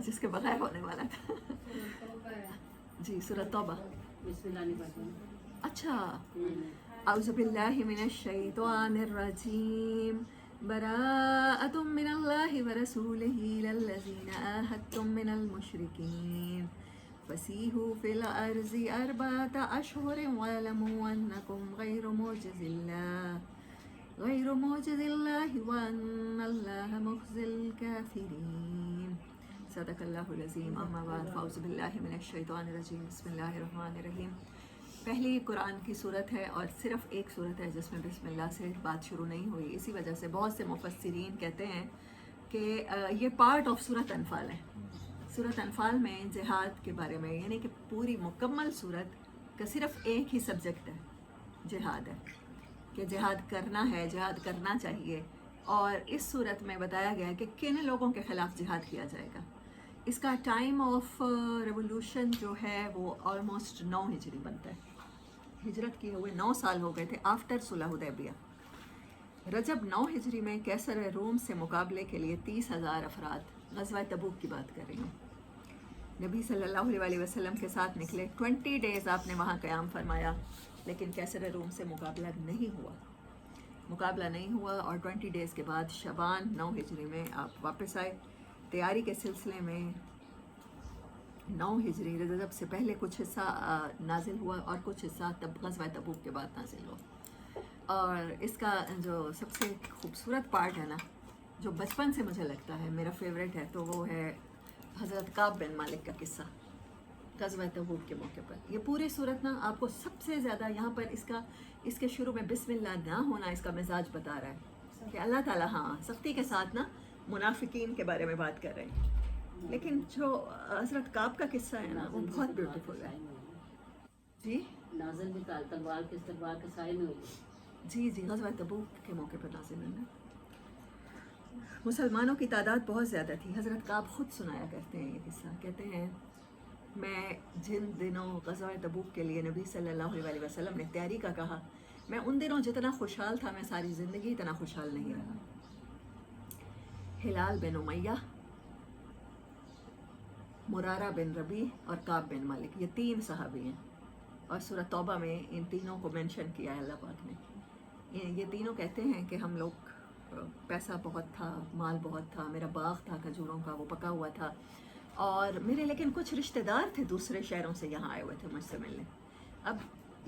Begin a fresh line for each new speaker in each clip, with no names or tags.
जिसके बगैर होने वाला था। जी सूरह तौबा। अच्छा, औज़ु बिल्लाहि मिनश शैतानिर रजीम, बराअतुम मिनल्लाहि व रसूलिही लल्लज़ीना आहदतुम मिनल मुशरिकीन फसीहू फिल अर्ज़ि अर्बअत अशहुरिन वअलमू अन्नकुम गैरु मुअजिज़िल्लाहि व अन्नल्लाह मुख़्ज़िल काफ़िरीन। सदक़ल्लाहुल अज़ीम। अम्मा बाद, फ़अऊज़ु बिल्लाहि मिनश शैतानिर रजीम, बिस्मिल्लाहिर रहमानिर रहीम। पहली कुरान की सूरत है और सिर्फ़ एक सूरत है जिसमें बिस्मिल्लाह से बात शुरू नहीं हुई। इसी वजह से बहुत से मुफ़स्सिरीन कहते हैं कि ये पार्ट ऑफ सूरत अनफ़ाल है। सूरत अनफ़ाल में जिहाद के बारे में, यानी कि पूरी मुकम्मल सूरत का सिर्फ़ एक ही सब्जेक्ट है, जिहाद है, कि जिहाद करना है, जिहाद करना चाहिए। और इस सूरत में बताया गया है कि किन लोगों के ख़िलाफ़ जिहाद किया जाएगा। इसका टाइम ऑफ रेवोल्यूशन जो है वो ऑलमोस्ट 9 हिजरी बनता है। हिजरत किए हुए 9 साल हो गए थे आफ्टर सुलह हुदैबिया। रजब 9 हिजरी में कैसर रूम से मुकाबले के लिए 30,000 अफराद, ग़ज़वा तबूक की बात कर रही हूँ, नबी सल्लल्लाहु अलैहि वसल्लम के साथ निकले। 20 डेज़ आपने वहाँ क़याम फरमाया, लेकिन कैसर रूम से मुकाबला नहीं हुआ और 20 डेज़ के बाद शबान 9 हिजरी में आप वापस आए। तैयारी के सिलसिले में 9 हिजरी रजब से पहले कुछ हिस्सा नाजिल हुआ और कुछ हिस्सा तब ग़ज़वा तबूक के बाद नाजिल हुआ। और इसका जो सबसे खूबसूरत पार्ट है ना, जो बचपन से मुझे लगता है मेरा फेवरेट है, तो वो है हज़रत काब बिन मालिक का किस्सा ग़ज़वा तबूक के मौके पर। ये पूरी सूरत ना आपको सबसे ज़्यादा यहाँ पर इसके शुरू में बिस्मिल्लाह ना होना इसका मिजाज बता रहा है कि अल्लाह ताला सख्ती के साथ ना मुनाफिकीन के बारे में बात कर रहे हैं। लेकिन जो हज़रत काब का किस्सा है ना, वो बहुत ब्यूटीफुल है। जी
नाज़िल भी तलवार के साए में हुई।
जी ग़ज़वा तबूक के मौके पर नाज़िल हुई ना। मुसलमानों की तादाद बहुत ज़्यादा थी। हज़रत काब ख़ुद सुनाया करते हैं ये किस्सा। कहते हैं, मैं जिन दिनों ग़ज़वा तबूक के लिए नबी सल्लल्लाहु अलैहि वसल्लम ने तैयारी का कहा, मैं उन दिनों जितना खुशहाल था मैं सारी ज़िंदगी इतना खुशहाल नहीं रहा। हिलाल बिन उमैया, मुरारा बिन रबी और काब बिन मालिक, ये 3 सहाबी हैं और सूरह तौबा में इन तीनों को मेंशन किया है अल्लाह पाक ने। ये तीनों कहते हैं कि हम लोग, पैसा बहुत था, माल बहुत था, मेरा बाग था खजूरों का, वो पका हुआ था, और मेरे लेकिन कुछ रिश्तेदार थे दूसरे शहरों से यहाँ आए हुए थे मुझसे मिलने। अब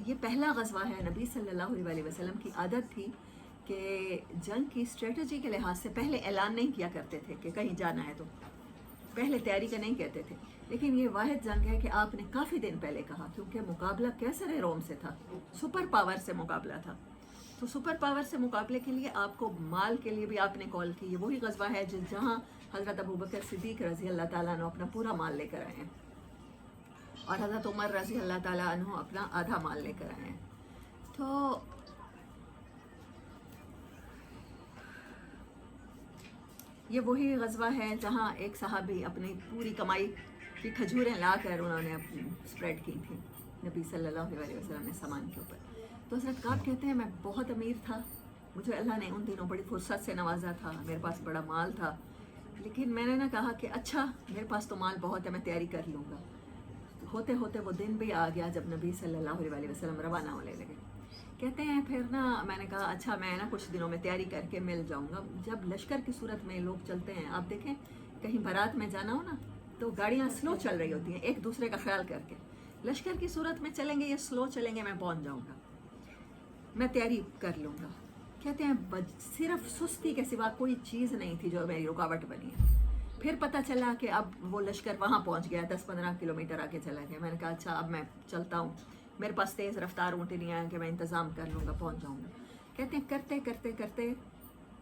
ये पहला ग़ज़वा है। नबी सल्लल्लाहु अलैहि वसल्लम की आदत थी कि जंग की स्ट्रेटजी के लिहाज से पहले ऐलान नहीं किया करते थे कि कहीं जाना है, तो पहले तैयारी का नहीं कहते थे। लेकिन ये वाहिद जंग है कि आपने काफ़ी दिन पहले कहा, क्योंकि मुकाबला कैसर रोम से था, सुपर पावर से मुकाबला था। तो सुपर पावर से मुकाबले के लिए आपको माल के लिए भी आपने कॉल की। ये वही ग़ज़वा है जहाँ हज़रत अबू बकर सिद्दीक़ रज़ी अल्लाह ताला अन्हु अपना पूरा माल लेकर आए हैं और हज़रत उमर रज़ी अल्लाह ताला अन्हु अपना आधा माल लेकर आए हैं। तो ये वही ग़ज़वा है जहाँ एक सहाबी अपनी पूरी कमाई की खजूरें लाकर उन्होंने अपनी स्प्रेड की थी नबी सल्लल्लाहु अलैहि वसल्लम ने सामान के ऊपर। तो हज़रत काब कहते हैं, मैं बहुत अमीर था, मुझे अल्लाह ने उन दिनों बड़ी फुर्सत से नवाजा था, मेरे पास बड़ा माल था, लेकिन मैंने ना कहा कि अच्छा मेरे पास तो माल बहुत है, मैं तैयारी कर लूँगा। होते होते वो दिन भी आ गया जब नबी सल्लल्लाहु अलैहि वसल्लम रवाना होने लगे। कहते हैं फिर ना मैंने कहा अच्छा मैं ना कुछ दिनों में तैयारी करके मिल जाऊँगा। जब लश्कर की सूरत में लोग चलते हैं, आप देखें कहीं बारात में जाना हो ना, तो गाड़ियाँ स्लो चल रही होती हैं एक दूसरे का ख्याल करके। लश्कर की सूरत में चलेंगे, ये स्लो चलेंगे, मैं पहुँच जाऊँगा, मैं तैयारी कर लूँगा। कहते हैं सिर्फ सुस्ती के सिवा कोई चीज़ नहीं थी जो मेरी रुकावट बनी है। फिर पता चला कि अब वो लश्कर वहाँ पहुँच गया, 10-15 किलोमीटर आगे चला गया। मैंने कहा अच्छा अब मैं चलता हूँ, मेरे पास तेज़ रफ्तार ऊँटनियाँ हैं कि मैं इंतज़ाम कर लूँगा, पहुँच जाऊँगा। कहते हैं करते करते करते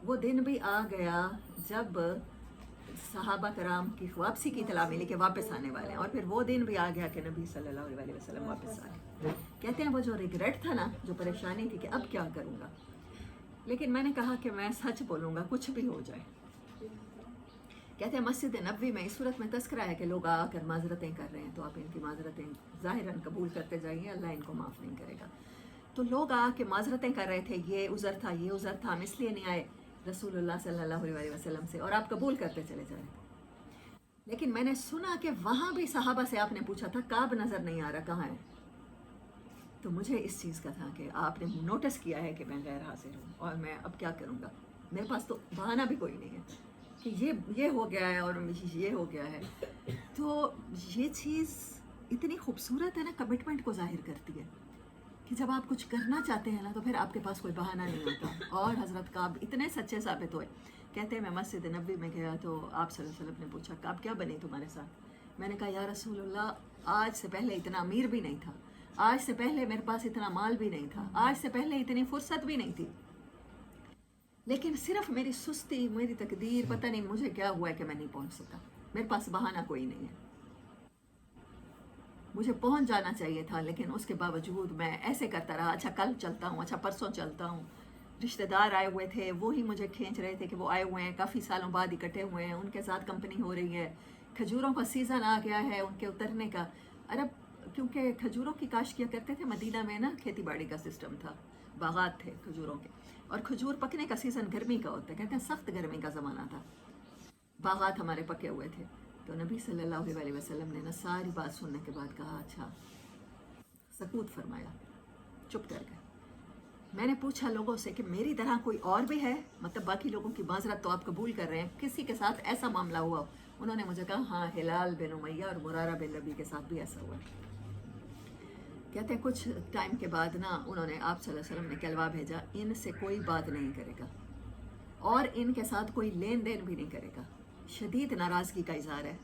वो दिन भी आ गया जब सहाबा कराम की वापसी की इतला मिली कि वापस आने वाले हैं, और फिर वो दिन भी आ गया कि नबी सल्लल्लाहु अलैहि वसल्लम वापस आ गए। कहते हैं वो जो रिग्रेट था ना, जो परेशानी थी कि अब क्या करूँगा, लेकिन मैंने कहा कि मैं सच बोलूँगा कुछ भी हो जाए। कहते हैं मस्जिद नबवी में इस सूरत में तस्करा है कि लोग आकर माजरतें कर रहे हैं, तो आप इनकी माजरतें ज़ाहिरन कबूल करते जाइए, अल्लाह इनको माफ़ नहीं करेगा। तो लोग आके माजरतें कर रहे थे, ये उज़र था, ये उज़र था, हम इसलिए नहीं आए रसूलुल्लाह सल्लल्लाहु अलैहि वसल्लम से, और आप कबूल करते चले जा रहे थे। लेकिन मैंने सुना कि वहाँ भी सहाबा से आपने पूछा था काब नज़र नहीं आ रहा, कहाँ है? तो मुझे इस चीज़ का था कि आपने नोटिस किया है कि मैं गैर हाजिर हूँ और मैं अब क्या करूँगा, मेरे पास तो बहाना भी कोई नहीं है कि ये हो गया है और ये हो गया है। तो ये चीज़ इतनी खूबसूरत है ना, कमिटमेंट को ज़ाहिर करती है कि जब आप कुछ करना चाहते हैं ना तो फिर आपके पास कोई बहाना नहीं होता। और हज़रत काब इतने सच्चे साबित हुए। कहते हैं मैं मस्जिद नबी में गया तो आप सल्लल्लाहु अलैहि वसल्लम ने पूछा काब क्या बने तुम्हारे साथ? मैंने कहा या रसूलल्लाह, आज से पहले इतना अमीर भी नहीं था, आज से पहले मेरे पास इतना माल भी नहीं था, आज से पहले इतनी फुर्सत भी नहीं थी, लेकिन सिर्फ मेरी सुस्ती, मेरी तकदीर, पता नहीं मुझे क्या हुआ है कि मैं नहीं पहुंच सका। मेरे पास बहाना कोई नहीं है, मुझे पहुंच जाना चाहिए था, लेकिन उसके बावजूद मैं ऐसे करता रहा। अच्छा कल चलता हूँ, अच्छा परसों चलता हूँ। रिश्तेदार आए हुए थे, वो ही मुझे खींच रहे थे कि वो आए हुए हैं, काफ़ी सालों बाद इकट्ठे हुए हैं, उनके साथ कंपनी हो रही है, खजूरों का सीज़न आ गया है उनके उतरने का। अरब क्योंकि खजूरों की काश्त किया करते थे मदीना में ना, खेती बाड़ी का सिस्टम था, बागात थे खजूरों के, और खजूर पकने का सीज़न गर्मी का होता है, कहते हैं सख्त गर्मी का ज़माना था, बागात हमारे पके हुए थे। तो नबी सल्लल्लाहु अलैहि वसल्लम ने ना सारी बात सुनने के बाद कहा अच्छा, सकूत फरमाया, चुप कर गए। मैंने पूछा लोगों से कि मेरी तरह कोई और भी है, मतलब बाकी लोगों की माजरत तो आप कबूल कर रहे हैं, किसी के साथ ऐसा मामला हुआ? उन्होंने मुझे कहा हाँ, हिलाल बिन उमैया और मुरारा बिन रबी के साथ भी ऐसा हुआ। कहते हैं कुछ टाइम के बाद ना उन्होंने आप सल्लल्लाहु अलैहि वसल्लम ने कहलवा भेजा, इनसे कोई बात नहीं करेगा और इनके साथ कोई लेन देन भी नहीं करेगा। शदीद नाराज़गी का इजहार है।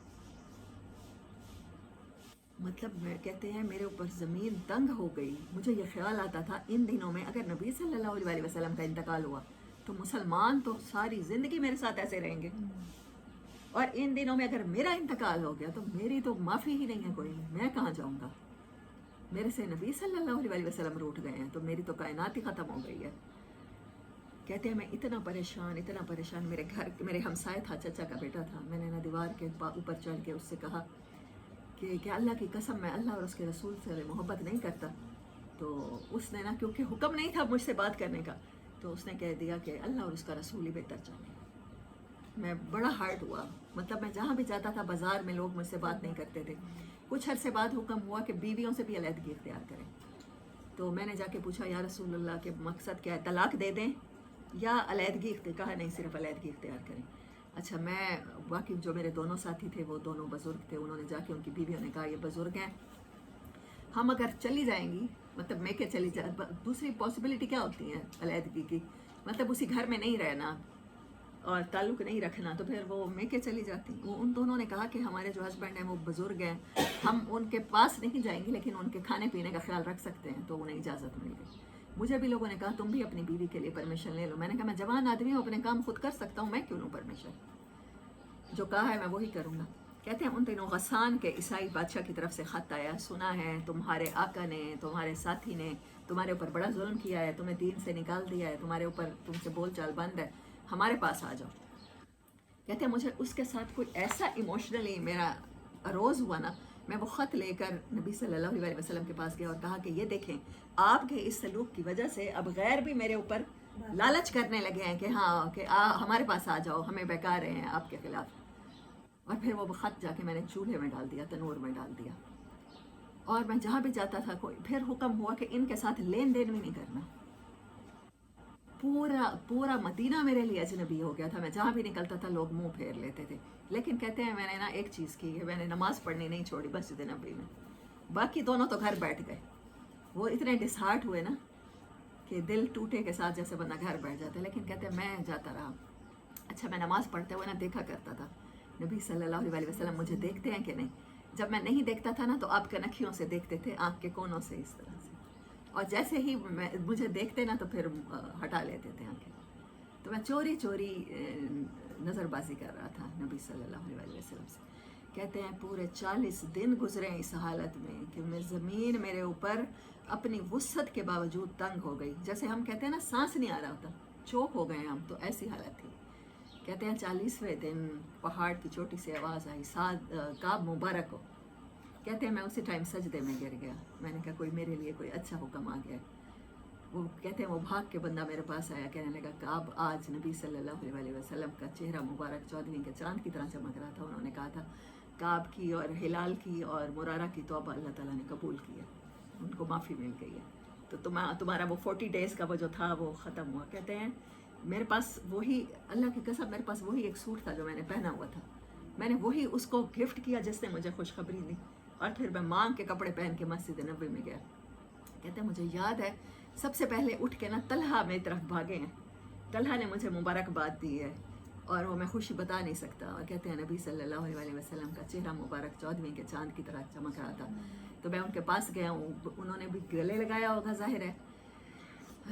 मतलब मैं कहते हैं मेरे ऊपर ज़मीन तंग हो गई। मुझे ये ख्याल आता था इन दिनों में अगर नबी सल्लल्लाहु अलैहि वसल्लम का इंतकाल हुआ तो मुसलमान तो सारी ज़िंदगी मेरे साथ ऐसे रहेंगे, और इन दिनों में अगर मेरा इंतकाल हो गया तो मेरी तो माफ़ी ही नहीं है कोई, मैं कहाँ जाऊँगा? मेरे से नबी सल्लल्लाहु अलैहि वसल्लम रूठ गए हैं तो मेरी तो कायनात ही ख़त्म हो गई है। कहते हैं मैं इतना परेशान, मेरे घर मेरे हमसाए था, चचा का बेटा था, मैंने ना दीवार के ऊपर चढ़ के उससे कहा कि अल्लाह की कसम मैं अल्लाह और उसके रसूल से मोहब्बत नहीं करता। तो उसने ना, क्योंकि हुक्म नहीं था मुझसे बात करने का, तो उसने कह दिया कि अल्लाह और उसका रसूल ही बेहतर जाने। मैं बड़ा हार्ट हुआ, मतलब मैं जहाँ भी जाता था बाज़ार में लोग मुझसे बात नहीं करते थे। कुछ अरसे बाद हुक्म हुआ कि बीवियों से भी अलहदगी इख्तियार करें। तो मैंने जाके पूछा या रसूल अल्लाह के मकसद क्या है, तलाक दे दें या अलहदगी? कहा नहीं, सिर्फ अलहदगी इख्तियार करें। अच्छा, मैं बाकी जो मेरे दोनों साथी थे वो दोनों बुज़ुर्ग थे, उन्होंने जाके उनकी बीवियों ने कहा ये बुज़ुर्ग हैं, हम अगर चली जाएंगी, मतलब मैं के चली जा, दूसरी पॉसिबिलिटी क्या होती है अलहदगी की, मतलब उसी घर में नहीं रहना और ताल्लुक़ नहीं रखना, तो फिर वो मैं के चली जाती। वो उन दोनों ने कहा कि हमारे जो हस्बैंड हैं वो बुज़ुर्ग हैं, हम उनके पास नहीं जाएंगे लेकिन उनके खाने पीने का ख्याल रख सकते हैं। तो उन्हें इजाज़त मिल गई। मुझे भी लोगों ने कहा तुम भी अपनी बीवी के लिए परमिशन ले लो। मैंने कहा मैं जवान आदमी हूँ, अपने काम खुद कर सकता हूँ, मैं क्यों लूँ परमिशन? जो कहा है मैं वही करूँगा। कहते हैं उन दिनों गस्सान के ईसाई बादशाह की तरफ से ख़त आया, सुना है तुम्हारे आका ने, तुम्हारे साथी ने तुम्हारे ऊपर बड़ा जुल्म किया है, तुम्हें दीन से निकाल दिया है, तुम्हारे ऊपर तुमसे बोल चाल बंद है, हमारे पास आ जाओ। कहते हैं मुझे उसके साथ कोई ऐसा इमोशनली मेरा अरोज़ हुआ ना, मैं वो ख़त लेकर नबी सल्लल्लाहु अलैहि वसल्लम के पास गया और कहा कि ये देखें, आपके इस सलूक की वजह से अब गैर भी मेरे ऊपर लालच करने लगे हैं कि हाँ कि हमारे पास आ जाओ, हमें बहका रहे हैं आपके ख़िलाफ़। और फिर वो ख़त जाके मैंने चूल्हे में डाल दिया, तनूर में डाल दिया, और मैं जहाँ भी जाता था कोई, फिर हुक्म हुआ कि इनके साथ लेन देन भी नहीं करना। पूरा मदीना मेरे लिए अजनबी हो गया था, मैं जहाँ भी निकलता था लोग मुंह फेर लेते थे। लेकिन कहते हैं मैंने ना एक चीज़ की है, मैंने नमाज़ पढ़नी नहीं छोड़ी मस्जिद नबी में। बाकी दोनों तो घर बैठ गए, वो इतने डिसहार्ट हुए ना कि दिल टूटे के साथ जैसे बंदा घर बैठ जाता है। लेकिन कहते हैं मैं जाता रहा। अच्छा, मैं नमाज़ पढ़ते हुए ना देखा करता था नबी सल्लल्लाहु अलैहि वसल्लम मुझे देखते हैं कि नहीं। जब मैं नहीं देखता था ना तो आप कनखियों से देखते थे, आँख के कोनों से इस तरह से, और जैसे ही मुझे देखते ना तो फिर हटा लेते थे आँखें। तो मैं चोरी चोरी नज़रबाजी कर रहा था नबी सल्लल्लाहु अलैहि वसल्लम से। कहते हैं पूरे 40 दिन गुजरे इस हालत में कि मैं ज़मीन मेरे ऊपर अपनी वुसअत के बावजूद तंग हो गई। जैसे हम कहते हैं ना सांस नहीं आ रहा होता, चोक हो गए हम, तो ऐसी हालत थी। कहते हैं 40वें दिन पहाड़ की चोटी से आवाज़ आई, काब मुबारक हो। कहते हैं मैं उसी टाइम सजदे में गिर गया। मैंने कहा कोई मेरे लिए कोई अच्छा हुक्म आ गया। वो कहते हैं वो भाग के बंदा मेरे पास आया, कहने लगा काब आज नबी सल्लल्लाहु अलैहि वसल्लम का चेहरा मुबारक 14वीं के चांद की तरह चमक रहा था। उन्होंने कहा था काब की और हिलाल की और मुरारा की तौबा अल्लाह ताला ने कबूल की है, उनको माफ़ी मिल गई है, तो तुम्हारा वो 40 डेज़ का वो जो था वो ख़त्म हुआ। कहते हैं मेरे पास वही, अल्लाह की कसम, मेरे पास वही एक सूट था जो मैंने पहना हुआ था, मैंने वही उसको गिफ्ट किया जिसने मुझे खुशखबरी दी, और फिर मैं मांग के कपड़े पहन के मस्जिद नबी में गया। कहते हैं मुझे याद है सबसे पहले उठ के ना तलहा मेरी तरफ भागे हैं, तलहा ने मुझे मुबारकबाद दी है और वो मैं खुशी बता नहीं सकता। और कहते हैं नबी सल्लल्लाहु अलैहि वसल्लम का चेहरा मुबारक 14वीं के चांद की तरह चमक रहा था। तो मैं उनके पास गया हूँ, उन्होंने भी गले लगाया होगा ज़ाहिर है,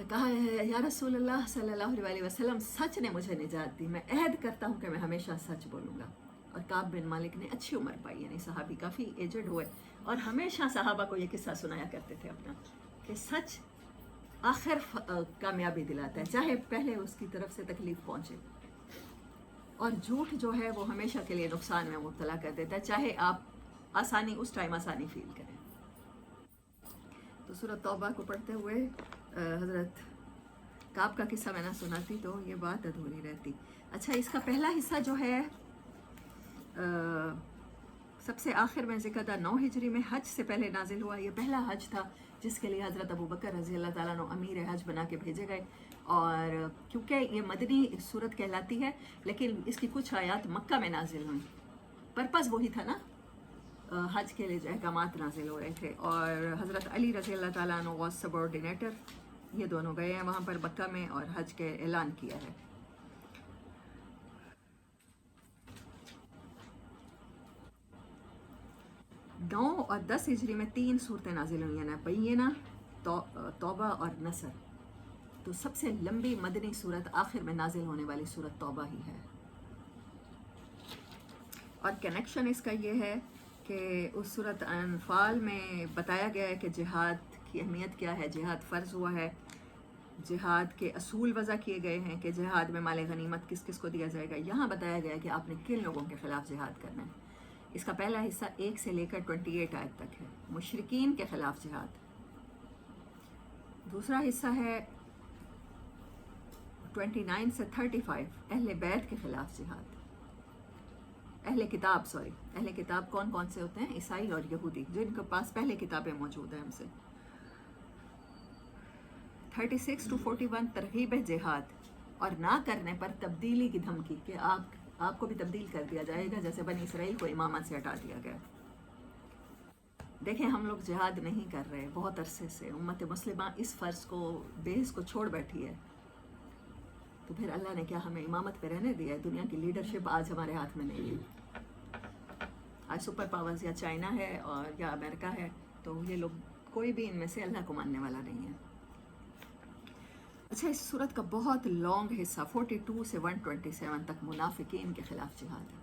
कहा है या रसूल अल्लाह सल्लल्लाहु अलैहि वसल्लम सच ने मुझे निजात दी, मैं अहद करता हूँ कि मैं हमेशा सच बोलूँगा। और काब बिन मालिक ने अच्छी उम्र पाई, यानी सहाबी काफ़ी एजड हुए, और हमेशा सहाबा को ये किस्सा सुनाया करते थे अपना कि सच आखिर कामयाबी दिलाता है, चाहे पहले उसकी तरफ से तकलीफ पहुँचे, और झूठ जो है वो हमेशा के लिए नुकसान में मुब्तला कर देता है, चाहे आप आसानी उस टाइम आसानी फील करें। तो सूरत तौबा को पढ़ते हुए हज़रत काब का किस्सा मैं ना सुनाती तो ये बात अधूरी रहती। अच्छा, इसका पहला हिस्सा जो है सबसे आखिर में ज़िक्र था 9 हिजरी में हज से पहले नाजिल हुआ। ये पहला हज था जिसके लिए हज़रत अबू बकर रज़ी अल्लाह ताला अन्हु अमीर हज बना के भेजे गए, और क्योंकि ये मदनी सूरत कहलाती है लेकिन इसकी कुछ आयात मक्का में नाजिल हुई, पर्पज़ वही था ना, हज के लिए जो अहकामात नाजिल हो रहे थे। और हज़रत अली रज़ी अल्लाह ताला अन्हु वाज सबऑर्डिनेटर, ये दोनों गए हैं वहाँ पर मक्का में और हज के ऐलान किया है। नौ और 10 हिजरी में 3 सूरतें नाजिल हुई हैं, बय्यिना, तौबा और नसर। तो सबसे लंबी मदनी सूरत आखिर में नाजिल होने वाली सूरत तौबा ही है। और कनेक्शन इसका ये है कि उस सूरत अनफाल में बताया गया है कि जिहाद की अहमियत क्या है, जिहाद फ़र्ज़ हुआ है, जिहाद के असूल वज़ा किए गए हैं कि जिहाद में माल गनीमत किस किस को दिया जाएगा। यहाँ बताया गया है कि आपने किन लोगों के ख़िलाफ़ जिहाद करना है। इसका पहला हिस्सा 1 से लेकर 28 आयत तक है, मुशरिकीन के ख़िलाफ़ जिहाद। दूसरा हिस्सा है 29 से 35 अहले बैत के ख़िलाफ़ जिहाद। अहले किताब कौन कौन से होते हैं? ईसाई और यहूदी, जिनके पास पहले किताबें मौजूद हैं हमसे। 36 to 41 तरगीब जिहाद और ना करने पर तब्दीली की धमकी कि आपको भी तब्दील कर दिया जाएगा जैसे बनी इसराइल को इमामत से हटा दिया गया। देखें, हम लोग जिहाद नहीं कर रहे बहुत अरसे से, उम्मत मुस्लिमा इस फ़र्ज़ को बेस को छोड़ बैठी है, तो फिर अल्लाह ने क्या हमें इमामत पे रहने दिया है? दुनिया की लीडरशिप आज हमारे हाथ में नहीं है। आज सुपर पावर्स या चाइना है और या अमेरिका है, तो ये लोग कोई भी इनमें से अल्लाह को मानने वाला नहीं है। अच्छा, इस सूरत का बहुत लॉन्ग हिस्सा 42 से 127 तक मुनाफिकीन के ख़िलाफ़ जिहाद है।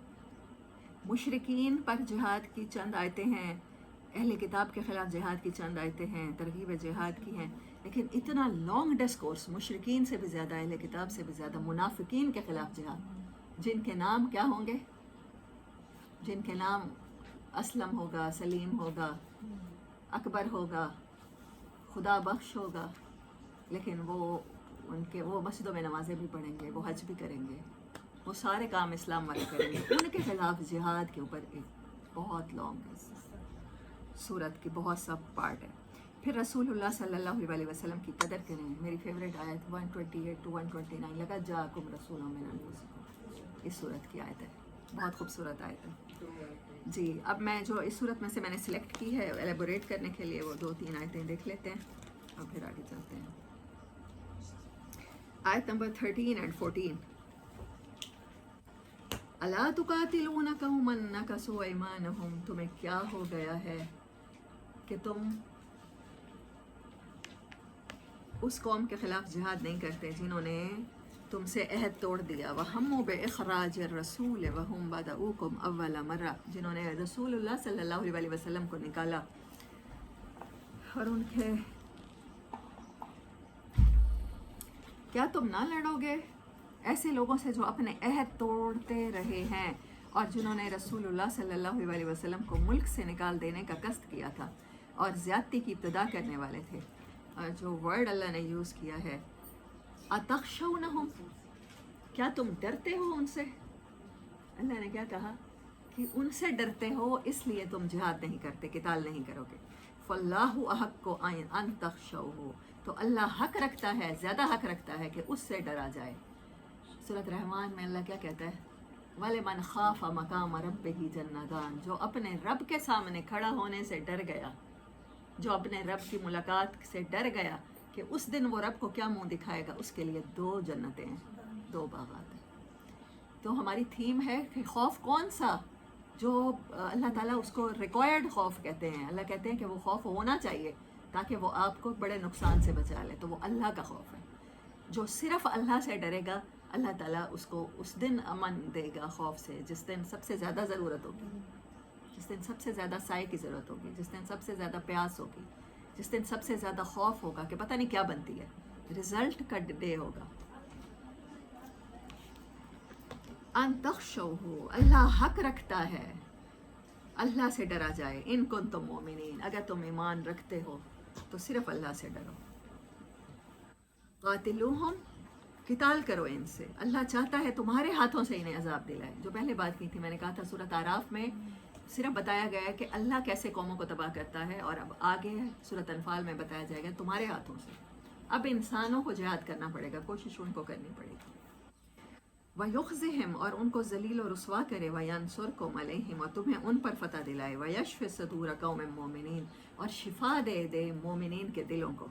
मुशरिकीन पर जिहाद की चंद आयतें हैं, अहले किताब के ख़िलाफ़ जिहाद की चंद आयतें हैं, तरगीब जिहाद की हैं, लेकिन इतना लॉन्ग डिस्कोर्स, मुशरिकीन से भी ज़्यादा, अहले किताब से भी ज़्यादा मुनाफिकीन के ख़िलाफ़ जिहाद, जिनके नाम क्या होंगे? जिनके नाम असलम होगा, सलीम होगा, अकबर होगा, खुदा बख्श होगा, लेकिन वो मस्जिदों में नमाज़ें भी पढ़ेंगे, वो हज भी करेंगे, वो सारे काम इस्लाम वाले करेंगे, उनके ख़िलाफ़ जिहाद के ऊपर एक बहुत लॉन्ग सूरत की बहुत सा पार्ट है। फिर रसूलुल्लाह सल्लल्लाहु अलैहि वसल्लम की कदर करें। मेरी फेवरेट आयत 128 to 129 लगा जाकुम रसूलुम मिन अनफुसिकुम, इस सूरत की आयत है, बहुत खूबसूरत आयत है जी। अब मैं जो इस सूरत में से मैंने सिलेक्ट की है एलेबोरेट करने के लिए, वो 2-3 आयतें देख लेते हैं और फिर आगे चलते हैं। आयत नंबर 13 and 14, अला तुकातिलूना कौमन नकसू ऐमानहुम, तुम्हें क्या हो गया है कि तुम उस कौम के ख़िलाफ़ जिहाद नहीं करते जिन्होंने तुमसे अहद तोड़ दिया। वहम्मू बिइख़राज रसूल वहुम बदऊकुम अव्वल मर्रा, जिन्होंने रसूलुल्लाह सल्लल्लाहु अलैहि वसल्लम को निकाला और उनके, क्या तुम ना लड़ोगे ऐसे लोगों से जो अपने अहद तोड़ते रहे हैं और जिन्होंने रसूलुल्लाह सल्लल्लाहु अलैहि वसल्लम को मुल्क से निकाल देने का कष्ट किया था और ज़्यादती की इब्तिदा करने वाले थे। جو ورڈ اللہ نے یوز کیا ہے اتخشونہم، کیا تم ڈرتے ہو ان سے؟ اللہ نے کیا کہا کہ ان سے ڈرتے ہو اس لیے تم جہاد نہیں کرتے، قتال نہیں کرو گے. فاللہ احق ان تخشوہ، تو اللہ حق رکھتا ہے، زیادہ حق رکھتا ہے کہ اس سے ڈرا جائے. سورۃ رحمان میں اللہ کیا کہتا ہے؟ وَلِمَنْ خَافَ مَقَامَ رَبِّهِ جَنَّتَانِ، جو اپنے رب کے سامنے کھڑا ہونے سے ڈر گیا، جو اپنے رب کی ملاقات سے ڈر گیا کہ اس دن وہ رب کو کیا منہ دکھائے گا، اس کے لیے 2 جنتیں ہیں، 2 باغات ہیں. تو ہماری تھیم ہے کہ خوف کون سا جو اللہ تعالیٰ اس کو ریکوائرڈ خوف کہتے ہیں. اللہ کہتے ہیں کہ وہ خوف ہونا چاہیے تاکہ وہ آپ کو بڑے نقصان سے بچا لے. تو وہ اللہ کا خوف ہے. جو صرف اللہ سے ڈرے گا اللہ تعالیٰ اس کو اس دن امن دے گا خوف سے، جس دن سب سے زیادہ ضرورت ہوگی، جس دن سب سے زیادہ سائے کی ضرورت ہوگی، جس دن سب سے زیادہ پیاس ہوگی، جس دن سب سے زیادہ خوف ہوگا کہ پتہ نہیں کیا بنتی ہے. رزلٹ کا ڈے ہوگا. ان تخشوہ، اللہ حق رکھتا ہے اللہ سے ڈرا جائے. ان کنتم مومنین، اگر تم ایمان رکھتے ہو تو صرف اللہ سے ڈرو. قاتلوہم، قتال کرو ان سے. اللہ چاہتا ہے تمہارے ہاتھوں سے انہیں عذاب دلائے. جو پہلے بات کی تھی میں نے کہا تھا سورۃ اعراف میں صرف بتایا گیا ہے کہ اللہ کیسے قوموں کو تباہ کرتا ہے، اور اب آگے سورۃ انفال میں بتایا جائے گا تمہارے ہاتھوں سے. اب انسانوں کو جہاد کرنا پڑے گا، کوشش ان کو کرنی پڑے گی. وَيُخْزِهِمْ، اور ان کو ذلیل و رسوا کرے. وَيَنْصُرْكُمْ عَلَيْهِمْ، اور تمہیں ان پر فتح دلائے. وَيَشْفِ صُدُورَ قَوْمٍ مُؤْمِنِينَ، اور شفا دے مومنین کے دلوں کو.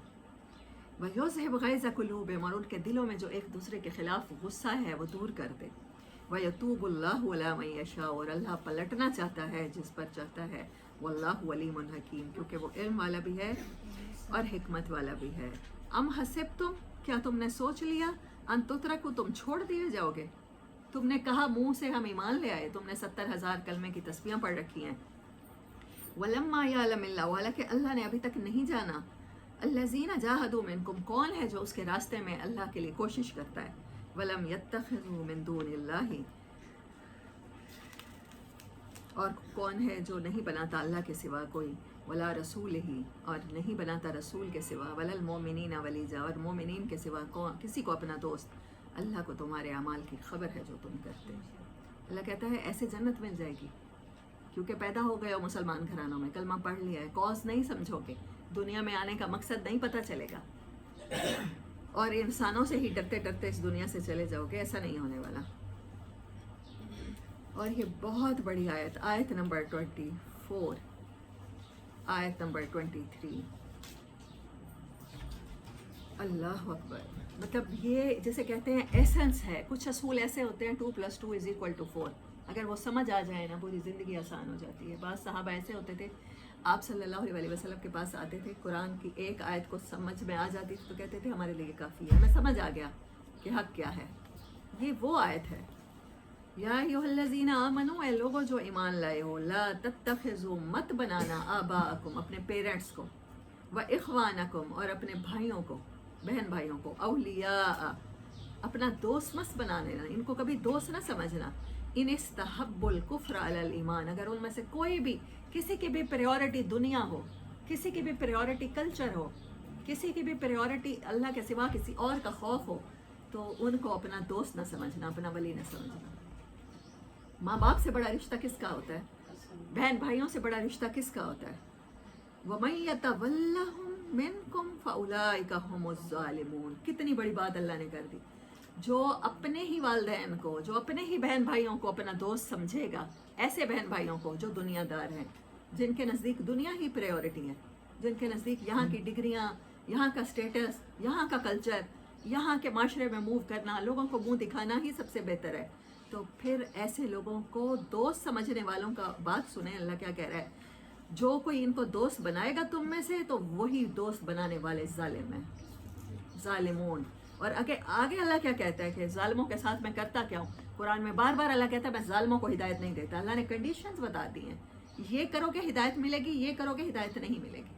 وَيُذْهِبْ غَيْظَ قُلُوبِهِمْ، اور ان کے دلوں میں جو ایک دوسرے کے خلاف غصہ ہے وہ دور کر دے. وَيَتُوبُ اللَّهُ عَلَىٰ مَن يَشَاءُ، اور اللہ پلٹنا چاہتا ہے جس پر چاہتا ہے. وَاللَّهُ عَلِيمٌ حَكِيمٌ، کیونکہ وہ علم والا بھی ہے اور حکمت والا بھی ہے. ام حسبتم، کیا تم نے سوچ لیا، ان تترکوا، تم چھوڑ دیے جاؤ گے. تم نے کہا منہ سے ہم ایمان لے آئے، تم نے 70,000 کلمے کی تسبیحاں پڑھ رکھی ہیں. وَلَمَّا يَعْلَمِ اللَّهُ، حالانکہ اللہ نے ابھی تک نہیں جانا. الَّذِينَ جَاهَدُوا مِنكُمْ، کون ہے جو اس کے راستے میں اللہ کے لیے کوشش کرتا ہے. وَلَمْ يَتَّخِذُوا مِن دُونِ اللَّهِ، اور کون ہے جو نہیں بناتا اللہ کے سوا کوئی. ولا رسولہ، اور نہیں بناتا رسول کے سوا. ولا المؤمنین ولیجا، اور مومنین کے سوا کسی کو اپنا دوست. اللہ کو تمہارے اعمال کی خبر ہے جو تم کرتے. اللہ کہتا ہے ایسے جنت مل جائے گی کیونکہ پیدا ہو گئے ہو مسلمان گھرانوں میں، کلمہ پڑھ لیا ہے. کاز نہیں سمجھو گے، دنیا میں آنے کا مقصد نہیں پتہ چلے گا، اور انسانوں سے ہی ڈرتے ڈرتے اس دنیا سے چلے جاؤ گے. ایسا نہیں ہونے والا. اور یہ بہت بڑی آیت، آیت نمبر 24، آیت نمبر 23. اللہ اکبر. مطلب یہ جیسے کہتے ہیں ایسنس ہے. کچھ اصول ایسے ہوتے ہیں 2 + 2 = 4. اگر وہ سمجھ آ جائے نا پوری زندگی آسان ہو جاتی ہے. بعض صحابہ ایسے ہوتے تھے آپ صلی اللہ علیہ وسلم کے پاس آتے تھے، قرآن کی ایک آیت کو سمجھ میں آ جاتی تھی تو کہتے تھے ہمارے لیے کافی ہے، ہمیں سمجھ آ گیا کہ حق کیا ہے. یہ وہ آیت ہے، یا ایھا الذین آمنو، اے لوگوں جو ایمان لائے ہو. لا تتخذوا، مت بنانا. آباءکم، اپنے پیرنٹس کو. و اخوانکم، اور اپنے بھائیوں کو، بہن بھائیوں کو. اولیاء، اپنا دوست مت بنا لینا، ان کو کبھی دوست نہ سمجھنا. ان استحبوا الکفر علی الایمان، اگر ان میں سے کوئی بھی، کسی کی بھی پریورٹی دنیا ہو، کسی کی بھی پریورٹی کلچر ہو، کسی کی بھی پریورٹی اللہ کے سوا کسی اور کا خوف ہو، تو ان کو اپنا دوست نہ سمجھنا، اپنا ولی نہ سمجھنا. ماں باپ سے بڑا رشتہ کس کا ہوتا ہے؟ بہن بھائیوں سے بڑا رشتہ کس کا ہوتا ہے؟ وَمَن يَتَوَلَّهُم مِّنكُمْ فَأُولَٰئِكَ هُمُ الظَّالِمُونَ. کتنی بڑی بات اللہ نے کر دی. جو اپنے ہی والدین کو، جو اپنے ہی بہن بھائیوں کو اپنا دوست سمجھے گا، ایسے بہن بھائیوں کو جو دنیا دار ہیں، جن کے نزدیک دنیا ہی پریورٹی ہے، جن کے نزدیک یہاں کی ڈگریاں، یہاں کا سٹیٹس، یہاں کا کلچر، یہاں کے معاشرے میں موو کرنا، لوگوں کو منہ دکھانا ہی سب سے بہتر ہے. تو پھر ایسے لوگوں کو دوست سمجھنے والوں کا بات سنیں. اللہ کیا کہہ رہا ہے؟ جو کوئی ان کو دوست بنائے گا تم میں سے تو وہی دوست بنانے والے ظالم ہیں، ظالمون. اور آگے اللہ کیا کہتا ہے کہ ظالموں کے ساتھ میں کرتا کیا ہوں؟ قرآن میں بار بار اللہ کہتا ہے میں ظالموں کو ہدایت نہیں دیتا. اللہ نے کنڈیشنز بتا دی ہیں، یہ کرو کہ ہدایت ملے گی، یہ کرو کہ ہدایت نہیں ملے گی.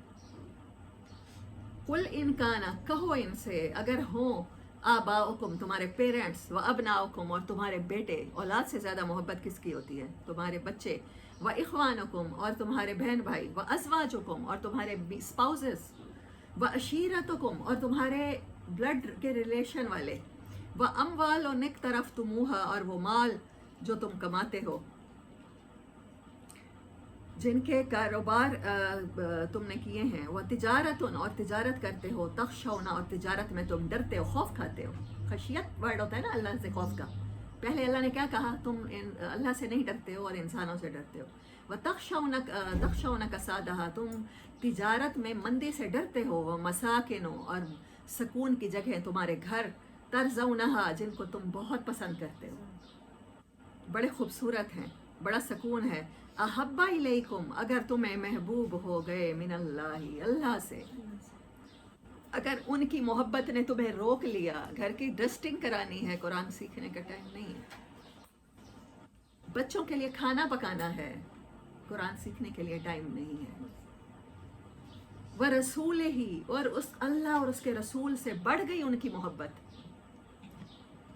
قل ان کانا، کہو ان سے اگر ہوں، آباؤکم، تمہارے پیرنٹس، و ابناؤکم، اور تمہارے بیٹے. اولاد سے زیادہ محبت کس کی ہوتی ہے؟ تمہارے بچے. و اخوانکم، اور تمہارے بہن بھائی. و ازواجکم، اور تمہارے اسپاؤزز. व अशीरतुकुम, और तुम्हारे ब्लड के रिलेशन वाले, व अमवाल और निक तरफ तुमुहा, और वो माल जो तुम कमाते हो, जिनके कारोबार तुमने किए हैं, वह तिजारतुन, और तिजारत करते हो, तख्शौना, और तिजारत में तुम डरते हो, खौफ खाते हो। खशियत वर्ड होता है ना अल्लाह से खौफ का। पहले अल्लाह ने क्या कहा, तुम अल्लाह से नहीं डरते हो और इंसानों से डरते हो। वह तख्शौना कसादहा, तुम तिजारत में मंदी से डरते हो। वह मसाकिनो, और सुकून की जगह तुम्हारे घर, तरजौनहा, जिनको तुम बहुत पसंद करते हो, बड़े खूबसूरत हैं, बड़ा सुकून है। अहब्बा इलैकुम, अगर तुम्हें महबूब हो गए, मिनल्लाहि, अल्लाह से, अगर उनकी मोहब्बत ने तुम्हें रोक लिया, घर की डस्टिंग करानी है, कुरान सीखने का टाइम नहीं है, बच्चों के लिए खाना पकाना है, कुरान सीखने के लिए टाइम नहीं है। वह रसूल ही, और उस अल्लाह और उसके रसूल से बढ़ गई उनकी मोहब्बत,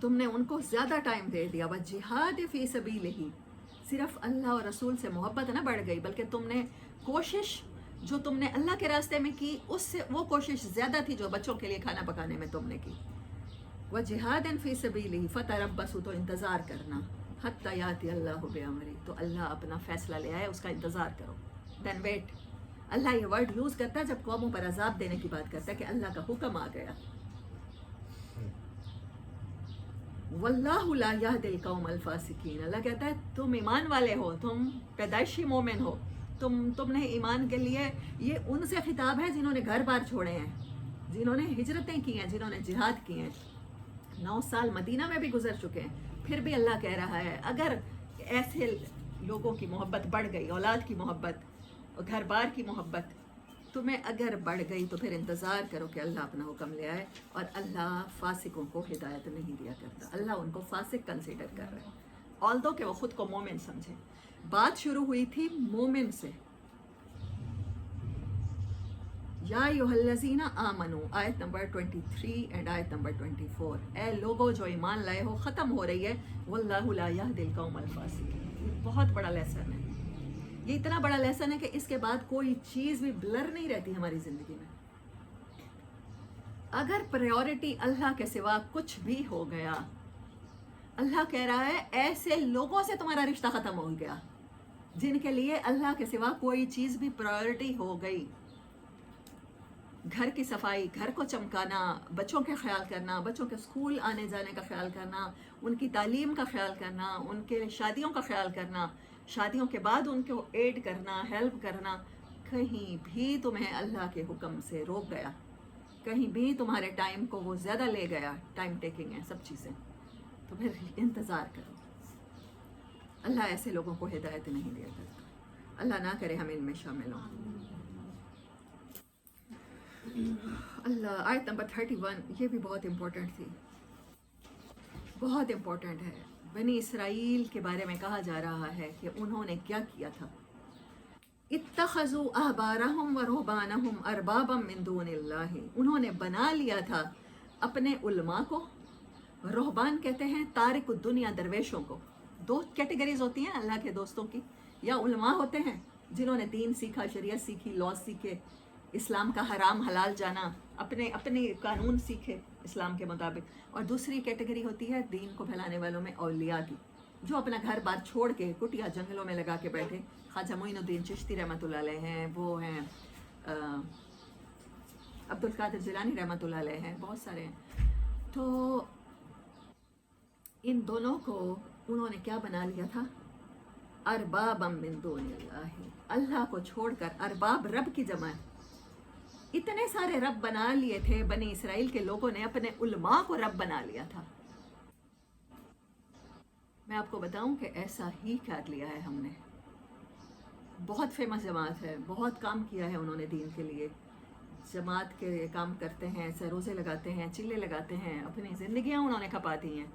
तुमने उनको ज़्यादा टाइम दे दिया। वह जिहाद फ़ी सबीलिही, सिर्फ अल्लाह और रसूल से मोहब्बत ना बढ़ गई, बल्कि तुमने कोशिश जो तुमने अल्लाह के रास्ते में की, उससे वो कोशिश ज़्यादा थी जो बच्चों के लिए खाना पकाने में तुमने की। वह जिहादन फ़ी सबीलिही फ़तरब्बसू, तो इंतज़ार करना, हत्ता याति अल्लाहु बिअमरी, तो अल्लाह अपना फ़ैसला ले आए, उसका इंतज़ार करो। Then wait. अल्लाह ये वर्ड यूज़ करता है जब कौमों पर अजाब देने की बात करता है कि अल्लाह का हुक्म आ गया। वल्लाहु ला यहदिल कौमल फासिकीन, अल्लाह कहता है तुम ईमान वाले हो, तुम पैदाइशी मोमिन हो, तुमने ईमान के लिए, ये उनसे खिताब है जिन्होंने घर बार छोड़े हैं, जिन्होंने हिजरतें की हैं, जिन्होंने जिहाद की हैं, 9 साल मदीना में भी गुजर चुके हैं। फिर भी अल्लाह कह रहा है अगर ऐसे लोगों की मोहब्बत बढ़ गई, औलाद की मोहब्बत और घर बार की मोहब्बत तुम्हें अगर बढ़ गई, तो फिर इंतज़ार करो कि अल्लाह अपना हुक्म ले आए। और अल्लाह फासिकों को हिदायत नहीं दिया करता, अल्लाह उनको फासिक कंसीडर कर रहे हैं, ऑल्दो कि वो खुद को मोमिन समझे। बात शुरू हुई थी मोमिन से। या अय्युहल्लज़ीना आमनू, आयत नंबर 23 एंड आयत नंबर 24, ए लोगो जो ईमान लाए हो, ख़त्म हो रही है वल्लाहु ला यहदिल कौमल फासिकीन। बहुत बड़ा लेसन है ये, इतना बड़ा लेसन है कि इसके बाद कोई चीज़ भी ब्लर नहीं रहती हमारी ज़िंदगी में। अगर प्रायोरिटी अल्लाह के सिवा कुछ भी हो गया, अल्लाह कह रहा है ऐसे लोगों से तुम्हारा रिश्ता ख़त्म हो गया जिनके लिए अल्लाह के सिवा कोई चीज़ भी प्रायोरिटी हो गई। घर की सफाई, घर को चमकाना, बच्चों के ख्याल करना, बच्चों के स्कूल आने जाने का ख्याल करना, उनकी तालीम का ख्याल करना, उनके शादियों का ख्याल करना, शादियों के बाद उनको एड करना, हेल्प करना, कहीं भी तुम्हें अल्लाह के हुक्म से रोक गया, कहीं भी तुम्हारे टाइम को वो ज़्यादा ले गया, टाइम टेकिंग है सब चीज़ें, तो फिर इंतज़ार करो। अल्लाह ऐसे लोगों को हिदायत नहीं दिया करता, अल्लाह ना करे हम इनमें शामिल हों। अल्लाह, आयत नंबर 31, ये भी बहुत इम्पोर्टेंट थी, बहुत इम्पोर्टेंट है। बनी इसराइल के बारे में कहा जा रहा है कि उन्होंने क्या किया था। इत्तखज़ू अहबारहुम व रुहबानहुम अरबाबम मिन दूनिल्लाहि, उन्होंने बना लिया था अपने उलमा को, रुहबान कहते हैं तारिक दुनिया दरवेशों को। 2 कैटेगरीज होती हैं अल्लाह के दोस्तों की, या उलमा होते हैं जिन्होंने दीन सीखा, शरीयत सीखी, लॉ सीखे, इस्लाम का हराम हलाल जाना, अपने अपने कानून सीखे इस्लाम के मुताबिक, और दूसरी कैटेगरी होती है दीन को फैलाने वालों में औलिया की, जो अपना घर बार छोड़ के कुटिया जंगलों में लगा के बैठे। ख्वाजा मोइनुद्दीन चिश्ती रहमतुल्लाह अलैह हैं, वो हैं अब्दुल कादिर जिलानी रहमतुल्लाह अलैह हैं, बहुत सारे हैं। तो इन दोनों को उन्होंने क्या बना लिया था, अरबाबम मिन दूनिल्लाहि, अल्लाह को छोड़कर, अरबाब रब की जमा है, इतने सारे रब बना लिए थे बनी इसराइल के लोगों ने, अपने उलमा को रब बना लिया था। मैं आपको बताऊं कि ऐसा ही कर लिया है हमने। बहुत फेमस जमात है, बहुत काम किया है उन्होंने दीन के लिए, जमात के काम करते हैं, रोज़े लगाते हैं, चिल्ले लगाते हैं, अपनी ज़िंदगियां उन्होंने खपा दी हैं।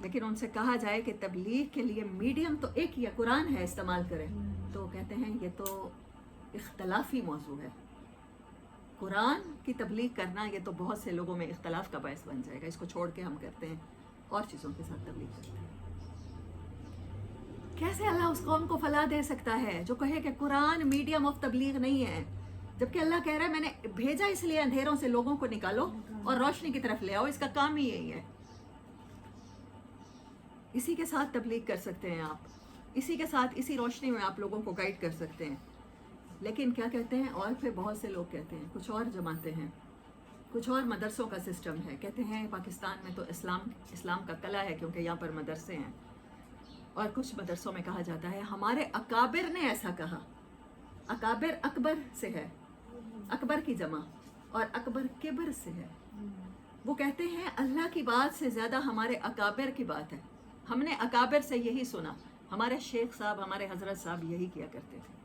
लेकिन उनसे कहा जाए कि तबलीग के लिए मीडियम तो एक ही है, कुरान है, इस्तेमाल करें, तो कहते हैं ये तो इख्तलाफी मौजू है, कुरान की तबलीग करना ये तो बहुत से लोगों में इख्तलाफ का बायस बन जाएगा, इसको छोड़ के हम करते हैं और चीज़ों के साथ तबलीग करते हैं। कैसे अल्लाह उस कौम को फला दे सकता है जो कहे कि कुरान मीडियम ऑफ तबलीग नहीं है, جبکہ اللہ کہہ رہا ہے میں نے بھیجا اس لیے اندھیروں سے لوگوں کو نکالو اور روشنی کی طرف لے آؤ، اس کا کام ہی یہی ہے. اسی کے ساتھ تبلیغ کر سکتے ہیں آپ، اسی کے ساتھ اسی روشنی میں آپ لوگوں کو گائیڈ کر سکتے ہیں. لیکن کیا کہتے ہیں، اور پھر بہت سے لوگ کہتے ہیں، کچھ اور جماعتیں ہیں، کچھ اور مدرسوں کا سسٹم ہے. کہتے ہیں پاکستان میں تو اسلام کا قلعہ ہے کیونکہ یہاں پر مدرسے ہیں. اور کچھ مدرسوں میں کہا جاتا ہے ہمارے اکابر نے ایسا کہا. اکابر اکبر سے ہے، اکبر کی جمع، اور اکبر کبر سے ہے. وہ کہتے ہیں اللہ کی بات سے زیادہ ہمارے اکابر کی بات ہے. ہم نے اکابر سے یہی سنا، ہمارے شیخ صاحب، ہمارے حضرت صاحب یہی کیا کرتے تھے.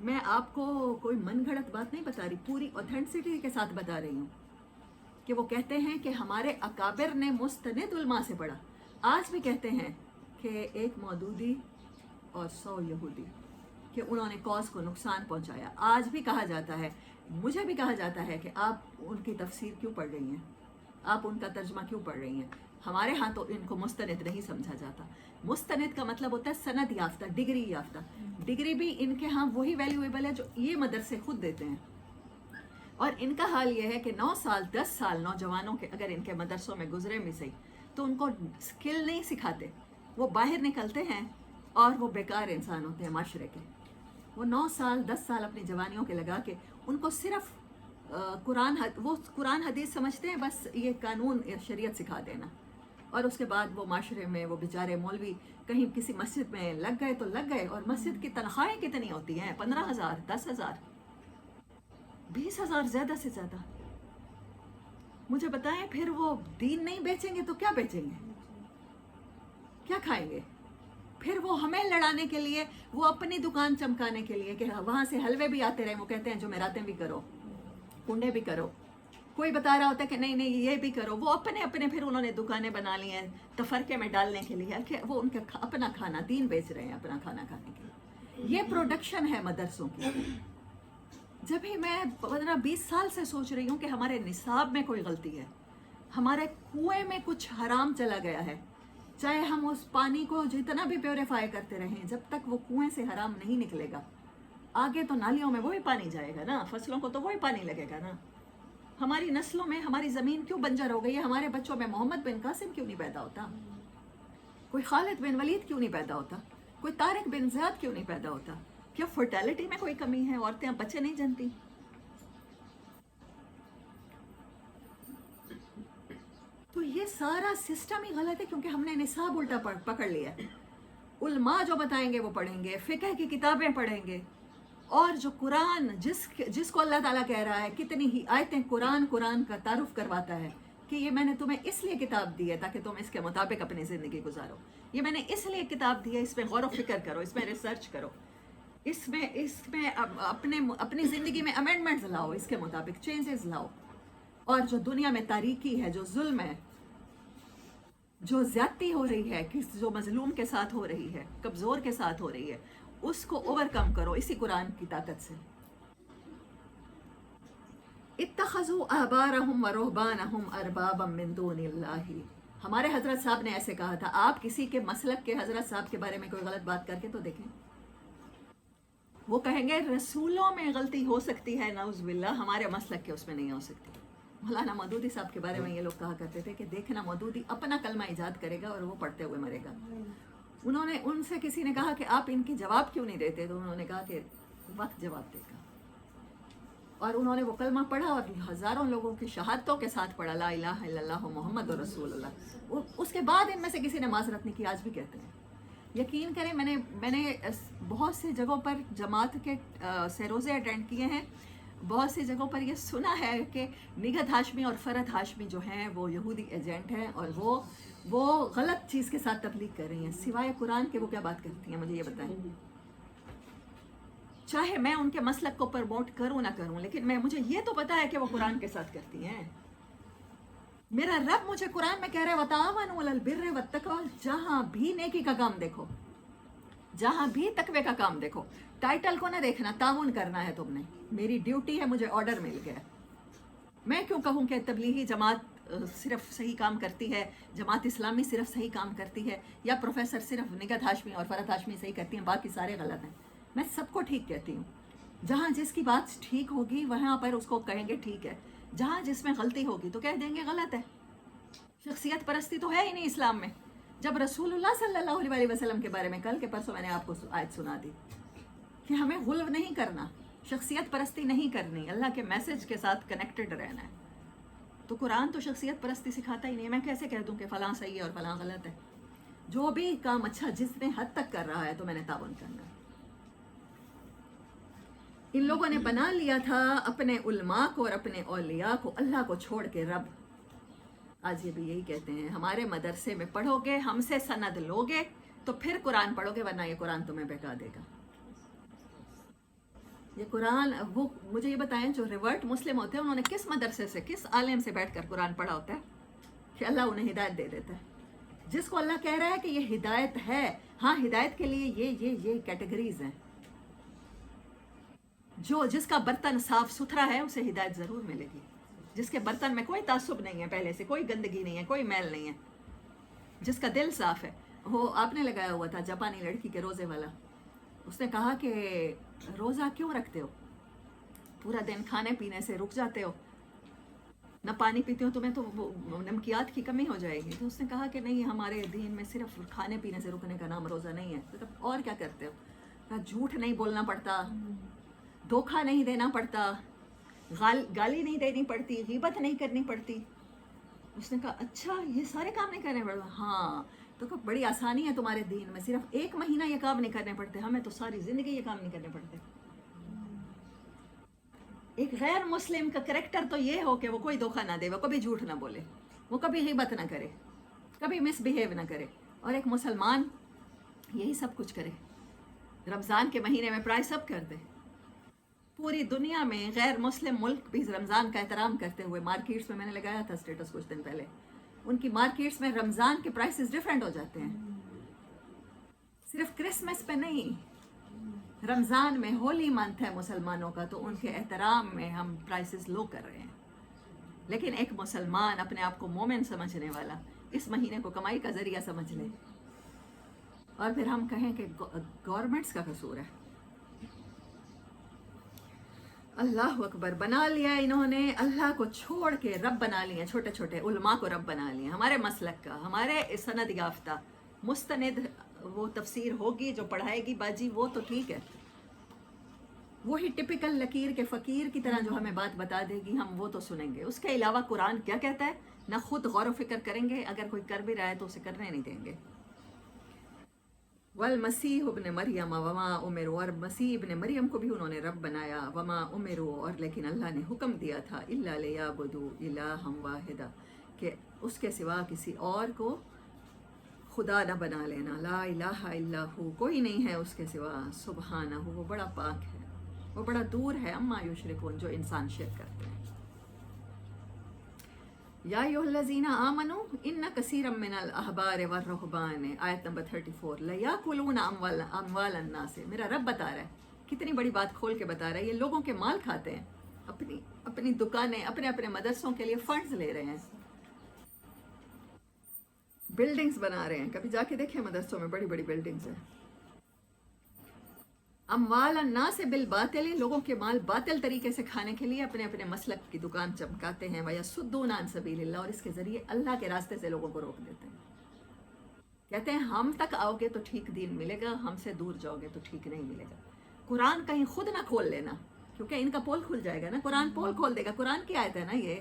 میں آپ کو کوئی من گھڑت بات نہیں بتا رہی، پوری اوتھینٹسٹی کے ساتھ بتا رہی ہوں کہ وہ کہتے ہیں کہ ہمارے اکابر نے مستند علماء سے پڑھا. آج بھی کہتے ہیں کہ ایک مودودی اور 100 یہودی، کہ انہوں نے کاز کو نقصان پہنچایا. آج بھی کہا جاتا ہے، مجھے بھی کہا جاتا ہے کہ آپ ان کی تفسیر کیوں پڑھ رہی ہیں، آپ ان کا ترجمہ کیوں پڑھ رہی ہیں. ہمارے ہاں تو ان کو مستند نہیں سمجھا جاتا. مستند کا مطلب ہوتا ہے سند یافتہ، ڈگری یافتہ. ڈگری بھی ان کے ہاں وہی ویلیویبل ہے جو یہ مدرسے خود دیتے ہیں. اور ان کا حال یہ ہے کہ 9 سال 10 سال نوجوانوں کے اگر ان کے مدرسوں میں گزرے بھی صحیح تو ان کو اسکل نہیں سکھاتے. وہ باہر نکلتے ہیں اور وہ بیکار انسان ہوتے ہیں معاشرے کے. وہ 9 سال 10 سال اپنی جوانیوں کے لگا کے ان کو صرف وہ قرآن حدیث سمجھتے ہیں، بس یہ قانون شریعت سکھا دینا. اور اس کے بعد وہ معاشرے میں وہ بیچارے مولوی کہیں کسی مسجد میں لگ گئے تو لگ گئے. اور مسجد کی تنخواہیں کتنی ہوتی ہیں؟ 15,000 10,000 20,000 زیادہ سے زیادہ. مجھے بتائیں پھر وہ دین نہیں بیچیں گے تو کیا بیچیں گے؟ کیا کھائیں گے؟ پھر وہ ہمیں لڑانے کے لیے، وہ اپنی دکان چمکانے کے لیے کہ وہاں سے حلوے بھی آتے رہے، وہ کہتے ہیں جمعراتیں بھی کرو، کنڈے بھی کرو. کوئی بتا رہا ہوتا ہے کہ نہیں نہیں یہ بھی کرو. وہ اپنے پھر انہوں نے دکانیں بنا لی ہیں تفرقے میں ڈالنے کے لیے کہ وہ ان کا اپنا کھانا، دین بیچ رہے ہیں اپنا کھانا کھانے کے لیے. یہ پروڈکشن ہے مدرسوں کی. جب ہی میں 15-20 سال سے سوچ رہی ہوں کہ ہمارے نصاب میں کوئی غلطی ہے، ہمارے کنویں میں کچھ حرام چلا گیا ہے. چاہے ہم اس پانی کو جتنا بھی پیوریفائی کرتے رہیں، جب تک وہ کنویں سے حرام نہیں نکلے گا آگے تو نالیوں میں وہی پانی جائے گا نا، فصلوں کو تو وہی پانی لگے گا نا. ہماری نسلوں میں ہماری زمین کیوں بنجر ہو گئی ہے؟ ہمارے بچوں میں محمد بن قاسم کیوں نہیں پیدا ہوتا؟ کوئی خالد بن ولید کیوں نہیں پیدا ہوتا؟ کوئی طارق بن زیاد کیوں نہیں پیدا ہوتا؟ کیا فرٹیلٹی میں کوئی کمی ہے؟ عورتیں اب بچے نہیں جنتی؟ تو یہ سارا سسٹم ہی غلط ہے کیونکہ ہم نے نصاب الٹا پکڑ لیا. علماء جو بتائیں گے وہ پڑھیں گے، فقہ کی کتابیں پڑھیں گے. اور جو قرآن جس کو اللہ تعالیٰ کہہ رہا ہے، کتنی ہی آیتیں قرآن کا تعارف کرواتا ہے کہ یہ میں نے تمہیں اس لیے کتاب دی ہے تاکہ تم اس کے مطابق اپنی زندگی گزارو. یہ میں نے اس لیے کتاب دی ہے، اس میں غور و فکر کرو، اس میں ریسرچ کرو، اس میں اپنی زندگی میں امینڈمنٹس لاؤ، اس کے مطابق چینجز لاؤ. اور جو دنیا میں تاریکی ہے، جو ظلم ہے، جو زیادتی ہو رہی ہے، جو مظلوم کے ساتھ ہو رہی ہے، کمزور کے ساتھ ہو رہی ہے، اس کو اوور کم کرو اسی قرآن کی طاقت سے. اتخذوا احبارهم ورهبانهم اربابا من دون اللہ. ہمارے حضرت صاحب نے ایسے کہا تھا. آپ کسی کے مسلک کے حضرت صاحب کے بارے میں کوئی غلط بات کر کے تو دیکھیں، وہ کہیں گے رسولوں میں غلطی ہو سکتی ہے، نعوذ باللہ، ہمارے مسلک کے اس میں نہیں ہو سکتی. مولانا مودودی صاحب کے بارے میں یہ لوگ کہا کرتے تھے کہ دیکھنا مودودی اپنا کلمہ ایجاد کرے گا اور وہ پڑھتے ہوئے مرے گا. ان سے کسی نے کہا کہ آپ ان کی جواب کیوں نہیں دیتے؟ تو انہوں نے کہا کہ وقت جواب دے گا. اور انہوں نے وہ کلمہ پڑھا اور ہزاروں لوگوں کی شہادتوں کے ساتھ پڑھا، لا الہ الا اللہ محمد رسول اللہ. اس کے بعد ان میں سے کسی نے معذرت نہیں کی. آج بھی کہتے ہیں. یقین کریں میں نے بہت سی جگہوں پر جماعت کے سیروزے اٹینڈ کیے ہیں. بہت سی جگہوں پر یہ سنا ہے کہ نگہت ہاشمی اور فرحت ہاشمی جو ہیں وہ یہودی ایجنٹ ہیں اور وہ غلط چیز کے ساتھ تبلیغ کر رہی ہیں. سوائے قرآن کے وہ کیا بات کرتی ہیں؟ مجھے یہ بتائیں. چاہے میں ان کے مسلک کو پروموٹ کروں نہ کروں، لیکن مجھے یہ تو پتا ہے کہ وہ قرآن کے ساتھ کرتی ہیں. میرا رب مجھے قرآن میں کہہ رہے وَتَعَاوَنُوا عَلَى الْبِرِّ وَالتَّقْوَىٰ. جہاں بھی نیکی کا کام دیکھو، جہاں بھی تقوی کا کام دیکھو، ٹائٹل کو نہ دیکھنا، تعاون کرنا ہے تم نے. میری ڈیوٹی ہے، مجھے آرڈر مل گیا. میں کیوں کہوں کہ تبلیغی جماعت صرف صحیح کام کرتی ہے، جماعت اسلامی صرف صحیح کام کرتی ہے، یا پروفیسر صرف نگہت ہاشمی اور فرحت ہاشمی صحیح کرتی ہیں، باقی سارے غلط ہیں. میں سب کو ٹھیک کہتی ہوں. जहाँ जिसकी बात ठीक होगी वहाँ पर उसको कहेंगे ठीक है, जहाँ जिसमें गलती होगी तो कह देंगे गलत है। शख्सियत परस्ती तो है ही नहीं इस्लाम में। जब रसूलुल्लाह सल्लल्लाहु अलैहि वसल्लम के बारे में कल के परसों मैंने आपको आयत सुना दी कि हमें गुल्व नहीं करना, शख्सियत परस्ती नहीं करनी, अल्लाह के मैसेज के साथ कनेक्टेड रहना है। तो कुरान तो शख्सियत परस्ती सिखाता ही नहीं। मैं कैसे कह दूं कि फ़लाँ सही है और फ़लाँ गलत है? जो भी काम अच्छा जितने हद तक कर रहा है तो मैंने तावन करना है। इन लोगों ने बना लिया था अपने उलमा को और अपने औलिया को अल्लाह को छोड़ के रब। आज ये भी यही कहते हैं, हमारे मदरसे में पढ़ोगे, हमसे सनद लोगे तो फिर कुरान पढ़ोगे, वरना ये कुरान तुम्हें बहका देगा। ये कुरान, वो मुझे ये बताएं जो रिवर्ट मुस्लिम होते हैं उन्होंने किस मदरसे से, किस आलिम से बैठकर कुरान पढ़ा होता है कि अल्लाह उन्हें हिदायत दे देता है? जिसको अल्लाह कह रहा है कि ये हिदायत है, हाँ हिदायत के लिए ये कैटेगरीज हैं। जिसका बर्तन साफ सुथरा है उसे हिदायत जरूर मिलेगी। जिसके बर्तन में कोई तासुब नहीं है, पहले से कोई गंदगी नहीं है, कोई मैल नहीं है, जिसका दिल साफ है। वो आपने लगाया हुआ था जापानी लड़की के रोजे वाला, उसने कहा कि रोज़ा क्यों रखते हो, पूरा दिन खाने पीने से रुक जाते हो, ना पानी पीते हो, तुम्हें तो वो नमकियात की कमी हो जाएगी। तो उसने कहा कि नहीं, हमारे दीन में सिर्फ खाने पीने से रुकने का नाम रोज़ा नहीं है। तो और क्या करते हो? कहा झूठ नहीं बोलना पड़ता, धोखा नहीं देना पड़ता, गाली नहीं देनी पड़ती, गीबत नहीं करनी पड़ती। उसने कहा अच्छा ये सारे काम नहीं करने पड़ते? हाँ। तो कहा बड़ी आसानी है तुम्हारे दीन में, सिर्फ 1 महीना ये काम नहीं करने पड़ते, हमें तो सारी ज़िंदगी ये काम नहीं करने पड़ते। एक गैर मुस्लिम का करैक्टर तो ये हो कि वो कोई धोखा ना दे, वो कभी झूठ ना बोले, वो कभी गीबत ना करे, कभी मिसबिहेव ना करे। और एक मुसलमान यही सब कुछ करे, रमज़ान के महीने में प्राय सब कर दे। पूरी दुनिया में गैर मुस्लिम मुल्क भी रमज़ान का एहतराम करते हुए मार्केट्स में, मैंने लगाया था स्टेटस कुछ दिन पहले, उनकी मार्केट्स में रमज़ान के प्राइसेस डिफरेंट हो जाते हैं। सिर्फ क्रिसमस पे नहीं, रमज़ान में होली मंथ है मुसलमानों का, तो उनके एहतराम में हम प्राइसेस लो कर रहे हैं। लेकिन एक मुसलमान अपने आप को मोमिन समझने वाला इस महीने को कमाई का ज़रिया समझ ले और फिर हम कहें कि गवर्नमेंट्स का कसूर है। अल्लाह अकबर, बना लिया इन्होंने, अल्लाह को छोड़ के रब बना लिए, छोटे छोटे उलमा को रब बना लिए। हमारे मसलक का, हमारे सनद याफ्ता मुस्तनिद वो तफसीर होगी जो पढ़ाएगी बाजी, वो तो ठीक है, वही टिपिकल लकीर के फ़कीर की तरह जो हमें बात बता देगी हम वो तो सुनेंगे। उसके अलावा कुरान क्या कहता है ना खुद गौर व फिक्र करेंगे, अगर कोई कर भी रहा है तो उसे करने नहीं देंगे। वल मसीह इब्न मरियम वमा उमिरु, और मसीह इब्न मरियम को भी उन्होंने रब बनाया, वमा उमिरु, और लेकिन अल्लाह ने हुक्म दिया था इल्ला लियाबुदु इलाहम वाहिदा, कि उसके सिवा किसी और को खुदा न बना लेना। ला इलाहा इल्लाहु, कोई नहीं है उसके सिवा, सुबहानहु, वो बड़ा पाक है, वो बड़ा दूर है, अम्मा युशरिकून, जो इंसान शिरक करते हैं। या अय्युहल्लज़ीना आमनू इन्ना कसीरम मिनल अहबार व रुहबान, आयत नंबर 34, लयाकुलूना अमवालन नास। मेरा रब बता रहा है, कितनी बड़ी बात खोल के बता रहा है, ये लोगों के माल खाते हैं, अपनी अपनी दुकानें, अपने अपने मदरसों के लिए फंड्स ले रहे हैं, बिल्डिंग्स बना रहे हैं। कभी जाके देखिए मदरसों में बड़ी बड़ी बिल्डिंग्स हैं। अमवाल अन्ना से बिल बातिल, लोगों के माल बातिल तरीके से खाने के लिए अपने अपने मसलक की दुकान चमकाते हैं। वया सुद्दून अन सबीलिल्लाह, और इसके ज़रिए अल्लाह के रास्ते से लोगों को रोक देते हैं। कहते हैं हम तक आओगे तो ठीक दीन मिलेगा, हमसे दूर जाओगे तो ठीक नहीं मिलेगा। कुरान कहीं खुद ना खोल लेना, क्योंकि इनका पोल खुल जाएगा ना, कुरान पोल खोल देगा। कुरान की आयत है ना ये,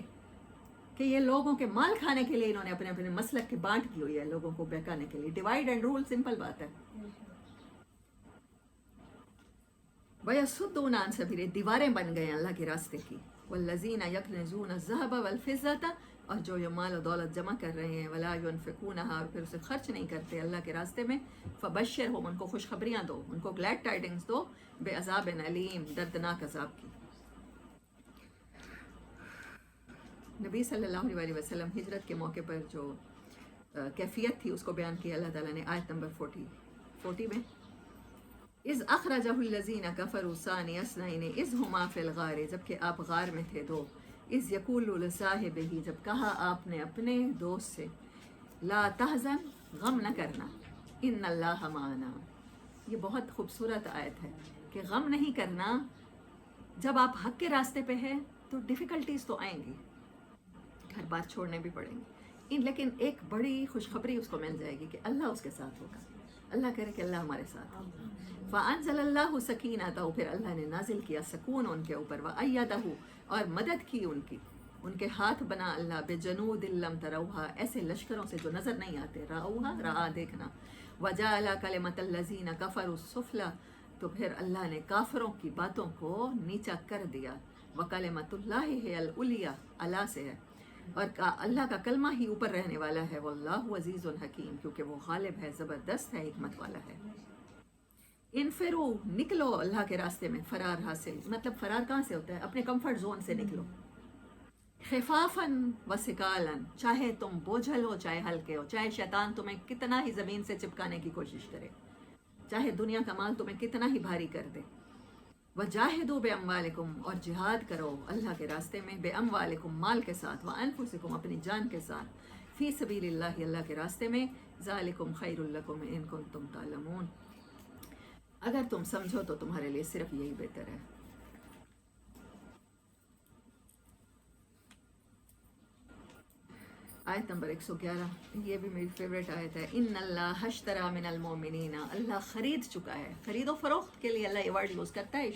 कि ये लोगों के माल खाने के लिए इन्होंने अपने अपने मसलक की बांट की हुई है, लोगों को बहकाने के लिए। डिवाइड एंड रूल, सिंपल बात है। वयसुद्दून अन सबील, दीवारें बन गए अल्लाह के रास्ते की। वल्लज़ीना यकनज़ून अज़्ज़हब वल्फ़िज़्ज़ता, और जो ये माल और दौलत जमा कर रहे हैं, वला युनफ़िक़ूनहा, और फिर उसे खर्च नहीं करते अल्लाह के रास्ते में, फ़बश्शिरहुम, उनको खुशखबरियाँ दो, उनको ग्लैड टाइडिंग्स दो, बेअज़ाबिन अलीम, दर्दनाक अज़ाब की। नबी सल्लल्लाहु अलैहि वसल्लम हिजरत के मौके पर जो कैफियत थी उसको बयान किया अल्लाह ताला ने आयत नंबर 40 में, इज़ अख़रजहुल्लज़ीना कफ़रू सानिय इस्नैन इज़ हुमा फ़िल ग़ार, जबकि आप गार में थे दो, इज़ यक़ूलु लिसाहिबिही, जब कहा आपने अपने दोस्त से, ला तहज़न, गम न करना, इन्नल्लाह माना। ये बहुत खूबसूरत आयत है कि गम नहीं करना, जब आप हक के रास्ते पे हैं तो डिफ़िकल्टीज़ तो आएंगी, घर बार छोड़ने भी पड़ेंगे, लेकिन एक बड़ी खुशखबरी उसको मिल जाएगी कि अल्लाह उसके साथ होगा। अल्लाह करे कि अल्लाह हमारे साथ हो। फ़अंज़लल्लाहु सकीनतहु, फिर अल्लाह ने नाजिल किया सकून उनके ऊपर, वअय्यदहु, और मदद की उनकी, उनके हाथ बना अल्लाह बिजनूदिन लम तरौहा, ऐसे लश्करों से जो नज़र नहीं आते, रऔहा रआ देखना, वजअल कलिमतल लज़ीना कफ़रु सुफ़ला, तो फिर अल्लाह ने काफिरों की बातों को नीचा कर दिया, व कलिमतुल्लाहि हियल उलिया, अला से है, और अल्लाह का कलमा ही ऊपर रहने वाला है, वल्लाहु अज़ीज़ुन हकीम, क्योंकि वो गालिब है, ज़बरदस्त है, हिकमत वाला है। इनफिरू, निकलो अल्लाह के रास्ते में, फरार हासिल, मतलब फरार कहाँ से होता है? अपने कंफर्ट जोन से निकलो। खिफाफन व सिकालन, चाहे तुम बोझल हो चाहे हल्के हो, चाहे शैतान तुम्हें कितना ही ज़मीन से चिपकाने की कोशिश करे, चाहे दुनिया का माल तुम्हें कितना ही भारी कर दे। वजाहिदू बेअम्वालिकुम, और जिहाद करो अल्लाह के रास्ते में, बेअम्वालिकुम, माल के साथ, व अनफुसिकुम, अपनी जान के साथ, फ़ी सबीलिल्लाह, अल्लाह के रास्ते में, ज़ालिकुम खैरुल लकुम इन कुंतुम तालमून, अगर तुम समझो तो तुम्हारे लिए सिर्फ यही बेहतर है। आयत नंबर 111, ये भी मेरी फेवरेट आयत है। इन्नल्लाह हश्तरा मिनल मोमिनीना, अल्लाह ख़रीद चुका है, ख़रीदो फ़रोख्त के लिए अल्लाह ये वर्ड यूज़ करता है,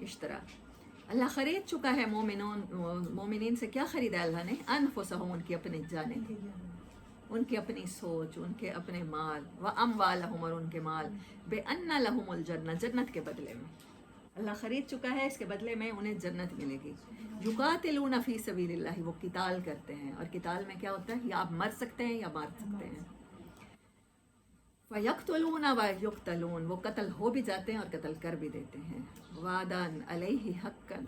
इश्तरा, अल्लाह ख़रीद चुका है मोमिनीन से। क्या ख़रीदा अल्लाह ने? अनफुसहुम, उनकी अपनी जाने, उनकी अपनी सोच, उनके अपने माल, व अमवालहुम, और उनके माल, बेअन्ना लहुमुल जन्नह, जन्नत के बदले में अल्लाह ख़रीद चुका है, इसके बदले में उन्हें जन्नत मिलेगी। युकातिलूना फ़ी सबीलिल्लाह, वो किताल करते हैं, और किताल में क्या होता है? या आप मर सकते हैं या मार सकते हैं। फ़यक़्तुलूना व युक़्तलून, वो कत्ल हो भी जाते हैं और कत्ल कर भी देते हैं। वादन अलैहि हक़्क़न,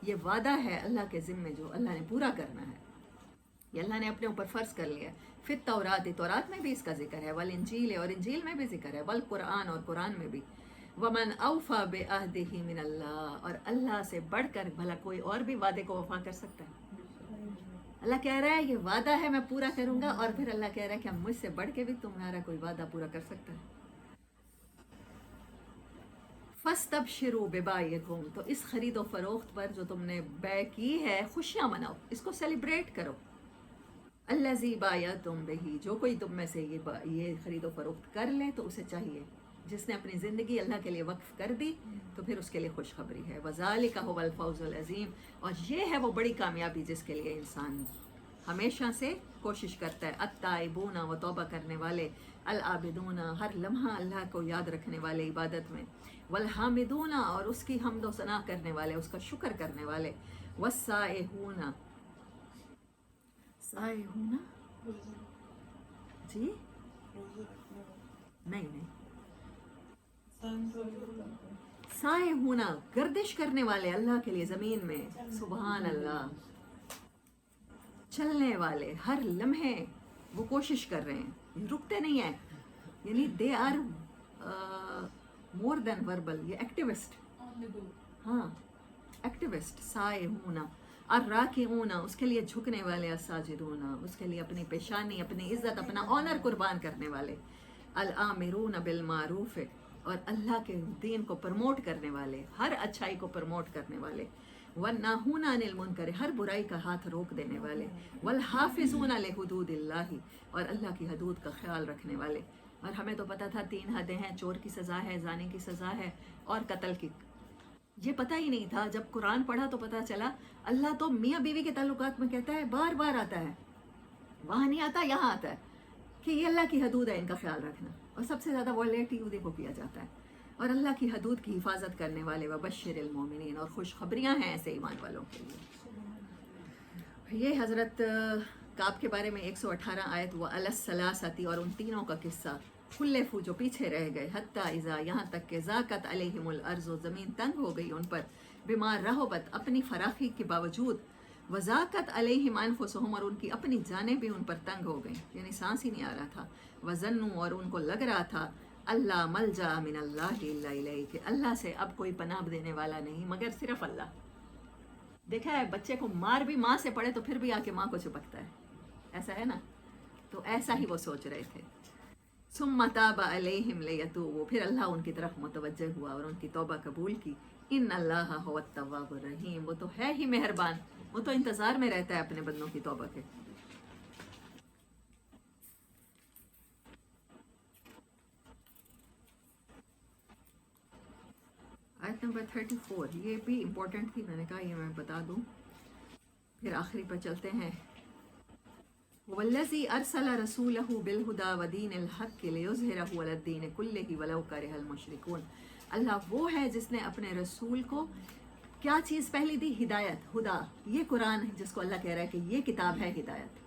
ये वादा है अल्लाह के ज़िम्मे जो अल्लाह ने पूरा करना है, ये अल्लाह ने अपने ऊपर फ़र्ज़ कर लिया। फिर तौरात, तौरात में भी इसका जिक्र है, वल इंजील, और इंजील में भी जिक्र है, वल कुरान, और कुरान में भी। वमन औफ़ा बेअहदिही मिनल्लाह, और अल्लाह से बढ़कर भला कोई और भी वादे को वफ़ा कर सकता है? अल्लाह कह रहा है ये वादा है, मैं पूरा करूँगा, और फिर अल्लाह कह रहा है कि मुझसे बढ़ के भी तुम्हारा कोई वादा पूरा कर सकता है। फ़स्तबशिरू बिबाइकुम, तो इस ख़रीदो फ़रोख्त पर जो तुमने बै की है, खुशियाँ मनाओ, इसको सेलिब्रेट करो। अल्लज़ी बायअतुम बिही, जो कोई तुम में से ये ख़रीदो फ़रोख्त कर ले तो उसे चाहिए, जिसने अपनी ज़िंदगी अल्लाह के लिए वक्फ़ कर दी तो फिर उसके लिए खुशखबरी है। वज़ालिका हुवल फ़ौज़ुल अज़ीम, और ये है वो बड़ी कामयाबी जिसके लिए इंसान हमेशा से कोशिश करता है। अत्ताइबूना, वो तौबा करने वाले, अल आबिदूना, हर लम्हा अल्लाह को याद रखने वाले इबादत में, वल हामिदूना, और उसकी हम्द व सना करने वाले, उसका शुक्र करने वाले, वस्साइहूना, साइहूना जी नहीं, साए होना, गर्दिश करने वाले अल्लाह के लिए ज़मीन में, सुबहान अल्लाह, चलने वाले, हर लम्हे वो कोशिश कर रहे हैं, ये रुकते नहीं हैं, यानी they are more than verbal, ये एक्टिविस्ट, हाँ एक्टिविस्ट। साए होना, और राकिऊना, उसके लिए झुकने वाले, असाजिदूना, उसके लिए अपनी पेशानी, अपनी इज़्ज़त, अपना ऑनर कुर्बान करने वाले, अल आमिरून बिल मारूफ, और अल्लाह के दीन को प्रमोट करने वाले, हर अच्छाई को प्रमोट करने वाले, वन्नाहूना अनिल मुनकर, हर बुराई का हाथ रोक देने वाले, वल हाफिजूना लिहुदूदिल्लाहि, और अल्लाह की हदूद का ख्याल रखने वाले। और हमें तो पता था 3 हदें हैं, चोर की सज़ा है, जाने की सज़ा है, और कत्ल की, ये पता ही नहीं था। जब कुरान पढ़ा तो पता चला अल्लाह तो मियाँ बीवी के ताल्लुकात में कहता है, बार बार आता है, वहाँ नहीं आता, यहाँ आता है, कि ये अल्लाह की हदूद है, इनका ख्याल रखना। और सबसे ज़्यादा वॉलेट यहूदी को किया जाता है। और अल्लाह की हदूद की हिफाजत करने वाले व बश्शिरिल मोमिनीन, और खुशखबरियाँ हैं ऐसे ईमान वालों के लिए। ये हज़रत काब के बारे में 118 आयत, व अलस्सलासती, और उन तीनों का किस्सा, खुल्लेफू, जो पीछे रह गए, हत्ता इज़ा, यहाँ तक के ज़ाक़त अलैहिमुल अर्ज़, ज़मीन तंग हो गई उन पर, बीमार रहबत, अपनी फराखी के बावजूद, वज़ाक़त अलैहिम अनफुसुहुम, और उनकी अपनी जानें भी उन पर तंग हो गई, यानी सांस ही नहीं आ रहा था। वज़न्नू, और उनको लग रहा था, अल्लाह मलजा मिनल्लाहि इल्ला इलैहि, कि अल्लाह से अब कोई पनाह देने वाला नहीं मगर सिर्फ अल्लाह। देखा है, बच्चे को मार भी माँ से पड़े तो फिर भी आके माँ को चिपकता है, ऐसा है ना? तो ऐसा ही वो सोच रहे थे। सुम्मा ताबा अलैहिम लियतूबू, फिर अल्लाह उनकी तरफ मुतवज्जह हुआ और उनकी तौबा कबूल की। इन अल्लाह हुवत तव्वाबुर रहीम, वो तो है ही मेहरबान, वो तो इंतज़ार में रहता है अपने बंदों की तौबा के। आयत नंबर 34, ये भी इम्पोर्टेंट थी, मैंने कहा ये मैं बता दूं। फिर आखिरी पर चलते हैं। वल्लज़ी अरसला रसूलहु बिलहुदा व दीनिल हक़्क़ि लियुज़हिरहु अलद्दीन कुल्लिहि वलौ करिहल मुशरिकून। अल्लाह वो है जिसने अपने रसूल को क्या चीज़ पहली दी? हिदायत, हुदा। ये कुरान है जिसको अल्लाह कह रहा है कि ये किताब है हिदायत।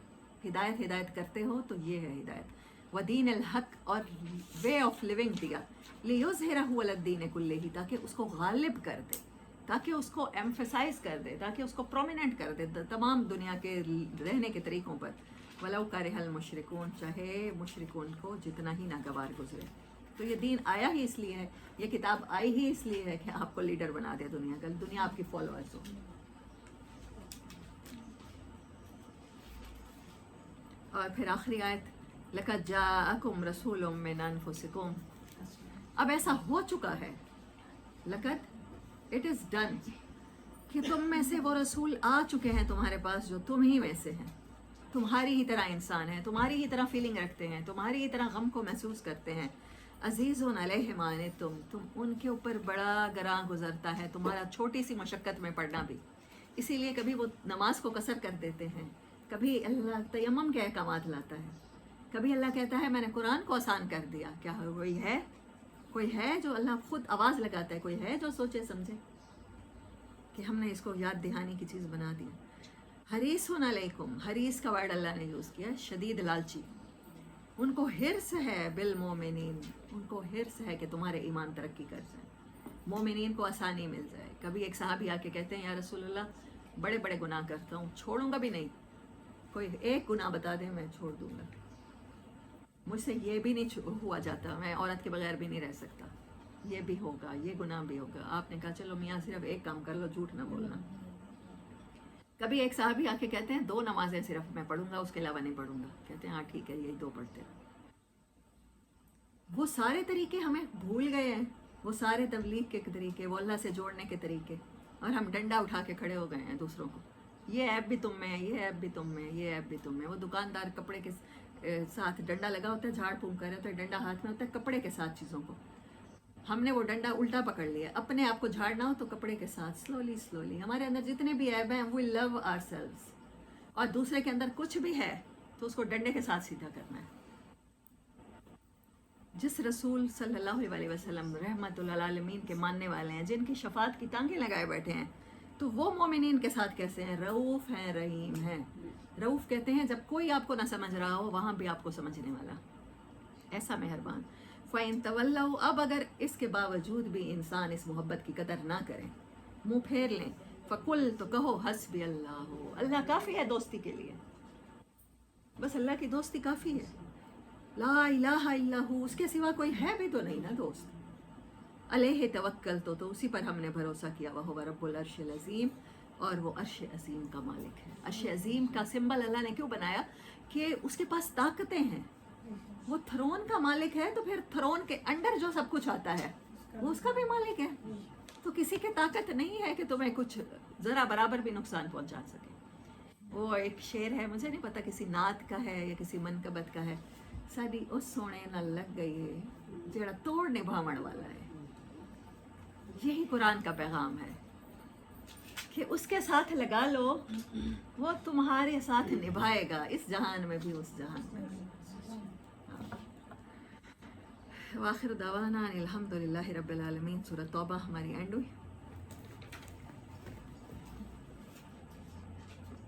हिदायत हिदायत करते हो तो ये है हिदायत। व दीनिल हक़, और वे ऑफ लिविंग दिया। लियुज़हिरहु अलद्दीन कुल्लिहि, ताकि उसको गालिब कर दे, ताकि उसको एम्फेसाइज कर दे, ताकि उसको प्रोमिनेंट कर दे तमाम दुनिया के रहने के तरीक़ों पर। वलौ करिहल मुशरिकून, चाहे मुशरिकून को जितना ही नागवार गुजरे। तो ये दीन आया ही इसलिए है, ये किताब आई ही इसलिए है कि आपको लीडर बना दे दुनिया का, दुनिया आपकी फॉलोअर्स हो। और फिर आखिरी आयत, लक़द जाअकुम रसूलुम मिन अनफुसिकुम। अब ऐसा हो चुका है, लक़द, इट इज़ डन, कि तुम में से वो रसूल आ चुके हैं तुम्हारे पास जो तुम ही में से हैं, तुम्हारी ही तरह इंसान हैं, तुम्हारी ही तरह फीलिंग रखते हैं, तुम्हारी ही तरह गम को महसूस करते हैं। अज़ीज़ुन अलैहि मा अनित्तुम, तुम उनके ऊपर बड़ा गरां गुजरता है तुम्हारा छोटी सी मशक्क़त में पड़ना भी। इसीलिए कभी वो नमाज को कसर कर देते हैं, कभी अल्लाह तयम्मुम के अहकामात लाता है, कभी अल्लाह कहता है मैंने कुरान को आसान कर दिया। क्या कोई है जो अल्लाह खुद आवाज़ लगाता है? कोई है जो सोचे समझे कि हमने इसको याद दहानी की चीज़ बना दी? हरीसुन अलैकुम, हरीस का वर्ड अल्लाह ने यूज़ किया, शदीद लालची। उनको हिर्स है बिल मोमिनीन, उनको हिर्स है कि तुम्हारे ईमान तरक्की कर जाए, मोमिनीन को आसानी मिल जाए। कभी एक साहबी आके कहते हैं या रसूलल्लाह, बड़े बड़े गुनाह करता हूँ, छोड़ूंगा भी नहीं, कोई एक गुनाह बता दे मैं छोड़ दूंगा, मुझसे ये भी नहीं हुआ जाता, मैं औरत के बगैर भी नहीं रह सकता, ये भी होगा, ये गुनाह भी होगा। आपने कहा चलो मियाँ सिर्फ एक काम कर लो, झूठ ना बोलना। कभी एक साहबी आके कहते हैं 2 नमाजें सिर्फ मैं पढ़ूंगा, उसके अलावा नहीं पढ़ूंगा। कहते हैं हाँ ठीक है, यही 2 पढ़ते हैं। वो सारे तरीके हमें भूल गए हैं, वो सारे तबलीग के तरीके, वो अल्लाह से जोड़ने के तरीके, और हम डंडा उठा के खड़े हो गए हैं दूसरों को, ये ऐप भी तुम में है, ये ऐप भी तुम में, ये ऐप भी तुम में। वो दुकानदार कपड़े के साथ डंडा लगा होता है, झाड़ फूंक कर रहे होते हैं, डंडा हाथ में होता है कपड़े के साथ चीज़ों को, हमने वो डंडा उल्टा पकड़ लिया। अपने आप को झाड़ना हो तो कपड़े के साथ स्लोली स्लोली। हमारे अंदर जितने भी ऐब हैं, वी लव आवरसेल्व्स, और दूसरे के अंदर कुछ भी है तो उसको डंडे के साथ सीधा करना है। जिस रसूल सल्लल्लाहु अलैहि वसल्लम रहमतुल आलमीन के मानने वाले हैं, जिनकी शफात की टांगें लगाए बैठे हैं, तो वो मोमिनीन के साथ कैसे हैं? रऊफ़ हैं, रहीम हैं। रऊफ़ कहते हैं जब कोई आपको ना समझ रहा हो वहाँ भी आपको समझने वाला, ऐसा मेहरबान। फ़इन तवल्लौ, अब अगर इसके बावजूद भी इंसान इस मोहब्बत की कदर ना करें, मुँह फेर लें, फ़कुल, तो कहो हस्बी अल्लाह, अल्लाह काफ़ी है दोस्ती के लिए, बस अल्लाह की दोस्ती काफ़ी है। ला इलाहा इल्लहू, उसके सिवा कोई है भी तो नहीं ना दोस्त। अलैहि तवक्कल, तो उसी पर हमने भरोसा किया। वह हुवा रब्बुल अर्शिल अज़ीम, और वो अर्श अज़ीम का मालिक है। अर्श अज़ीम का सिंबल अल्लाह ने क्यों बनाया? कि उसके पास ताकतें हैं, वो थ्रोन का मालिक है, तो फिर थ्रोन के अंडर जो सब कुछ आता है वो उसका भी मालिक है। तो किसी की ताकत नहीं है कि तुम्हें कुछ ज़रा बराबर भी नुकसान पहुंचा सके। वो एक शेर है, मुझे नहीं पता किसी नात का है या किसी मनकबत का है, साडी उस सोने न लग गई जेड़ा तोड़ निभावण वाला है। यही कुरान का पैगाम है कि उसके साथ लगा लो, वो तुम्हारे साथ निभाएगा, इस जहान में भी उस जहान में भी। वाखिर दावाना अनिल हम्दुलिल्लाहि रब्बिल आलमीन। सूरह तौबा हमारी एंड हुई।